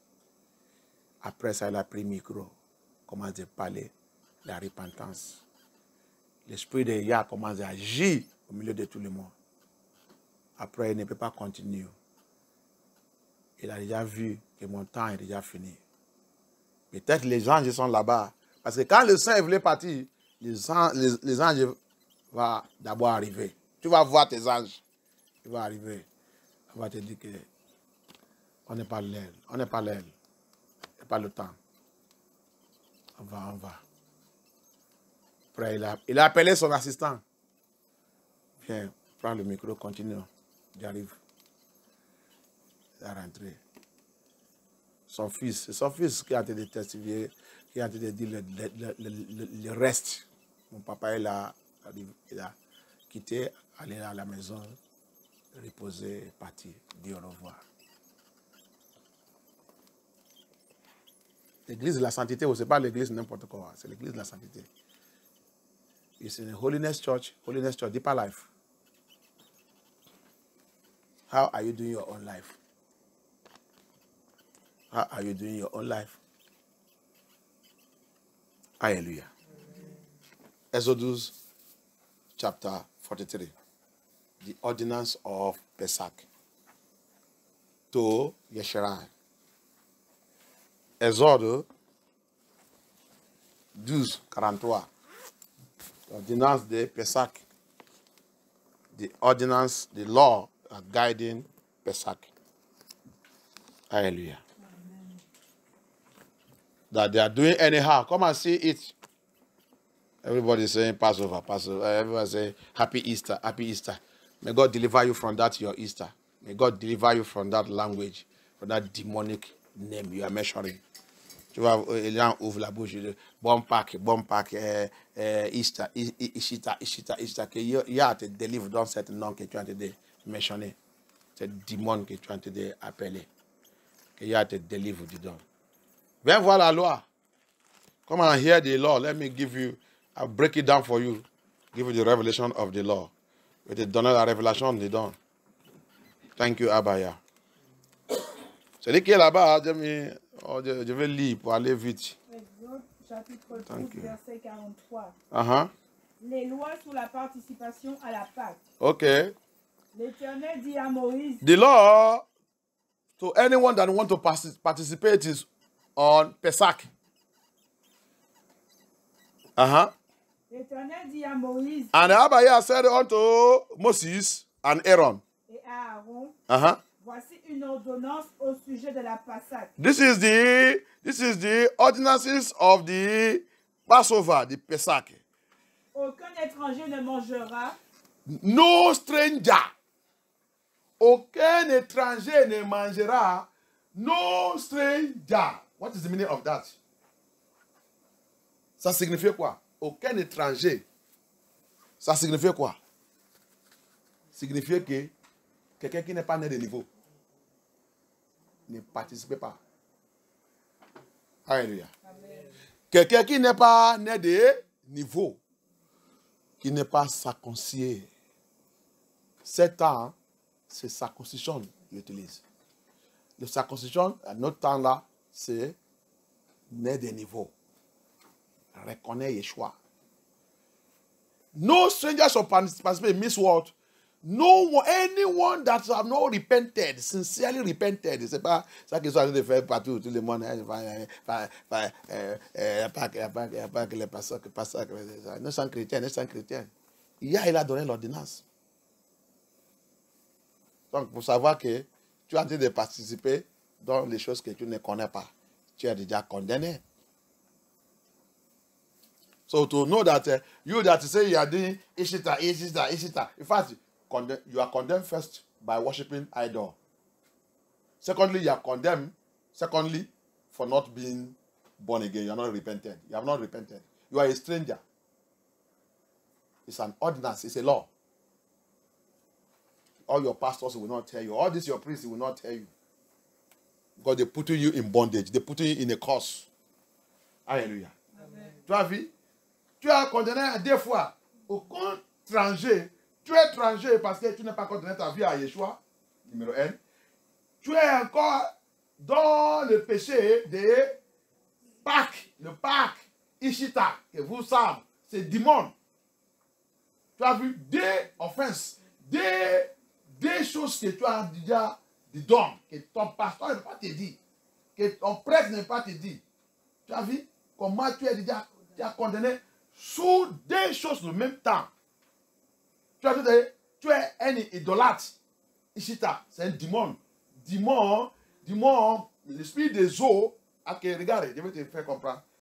[SPEAKER 1] Après ça, il a pris le micro, commence à parler de la repentance. L'esprit de Yah commence à agir au milieu de tout le monde. Après, il ne peut pas continuer. Il a déjà vu que mon temps est déjà fini. Peut-être les anges sont là-bas. Parce que quand le Saint voulait partir, les anges vont d'abord arriver. Tu vas voir tes anges. Ils vont arriver. On va te dire que on n'est pas l'aile. On n'est pas l'aile. Il n'y a pas le temps. On va. Après, il a appelé son assistant. Viens, prends le micro, continue. J'arrive. Il est rentré. Son fils, c'est son fils qui a été de testifier, qui a été de dire le reste. Mon papa, il a quitté, allé à la maison, reposer, partir, dire au revoir. L'église de la sainteté, ce n'est pas l'église n'importe quoi, c'est l'église de la sainteté. It's in a holiness church, deeper life. How are you doing your own life? How are you doing your own life? Hallelujah. Exodus chapter 43. The ordinance of Pesach to Yesharai. Exode 12:43. Ordinance de Pesach. The ordinance, the law guiding Pesach. Hallelujah. Amen. That they are doing anyhow. Come and see it. Everybody is saying Passover, Passover. Everybody saying Happy Easter, Happy Easter. May God deliver you from that, your Easter. May God deliver you from that language, from that demonic name you are measuring. Tu vois, les gens ouvrent la bouche, bon Pâques, Easter, Easter, que Yah te délivre dans cet nom que tu as été mentionné, cet démon que tu as été appelé, que Yah te délivre dedans. Viens voir la loi. Come and hear the law. Let me give you, I'll break it down for you. Give you the revelation of the law. Je vais te donner la révélation dedans. Thank you, Abaya. Celui qui est là-bas, je vais lire pour aller vite.
[SPEAKER 2] Exode chapitre 12, verset 43. Les lois sur la participation à la Pâque.
[SPEAKER 1] Ok.
[SPEAKER 2] L'Éternel dit à Moïse.
[SPEAKER 1] The law to anyone that want to participate is on Pesach.
[SPEAKER 2] L'Éternel dit à Moïse.
[SPEAKER 1] And Abaya said unto Moses and Aaron.
[SPEAKER 2] Et à Aaron. Voici une ordonnance au sujet de la Pâque.
[SPEAKER 1] This is the ordinances of the Passover, the Pesach.
[SPEAKER 2] Aucun étranger ne mangera.
[SPEAKER 1] No stranger. Aucun étranger ne mangera. No stranger. What is the meaning of that? Ça signifie quoi? Aucun étranger. Ça signifie quoi? Signifie que quelqu'un qui n'est pas né de niveau ne participe pas. Alléluia. Quelqu'un qui n'est pas né de niveau, qui n'est pas circoncis. 7 ans, c'est circoncision qu'il utilise. Le circoncision, à notre temps là, c'est né de niveau. Reconnaît Yeshua. No stranger shall participate in this world. No one, anyone that have not repented, sincerely repented. C'est pas ça qu'ils sont en train de faire partout, tout le monde. Pas que les pasteurs, ne sont chrétiens, ne sont chrétiens. Il a donné l'ordonnance. Donc, pour savoir que tu es en train de participer dans les choses que tu ne connais pas, tu es déjà condamné. So to know that you that say you are doing Ishita. In fact, you are condemned first by worshiping idol. Secondly, you are condemned. Secondly, for not being born again. You are not repented. You have not repented. You are a stranger. It's an ordinance. It's a law. All your pastors will not tell you. All this your priests will not tell you. Because they're putting you in bondage. They're putting you in a curse. Hallelujah. Amen. Tu as vu? Tu as condamné 2 fois. aucun étranger. Tu es étranger parce que tu n'as pas encore donné ta vie à Yeshua, numéro 1. Tu es encore dans le péché de Pâques, le Pâques, Ishita, que vous savez, c'est démon. Tu as vu des offenses, des choses que tu as déjà dit, que ton pasteur ne peut pas te dire, que ton prêtre ne peut pas te dire. Tu as vu comment tu es déjà condamné sous des choses en même temps. Tu es un idolâtre. Ishita, c'est un démon. Démon, l'esprit des eaux. Ok, regarde, je vais te faire comprendre.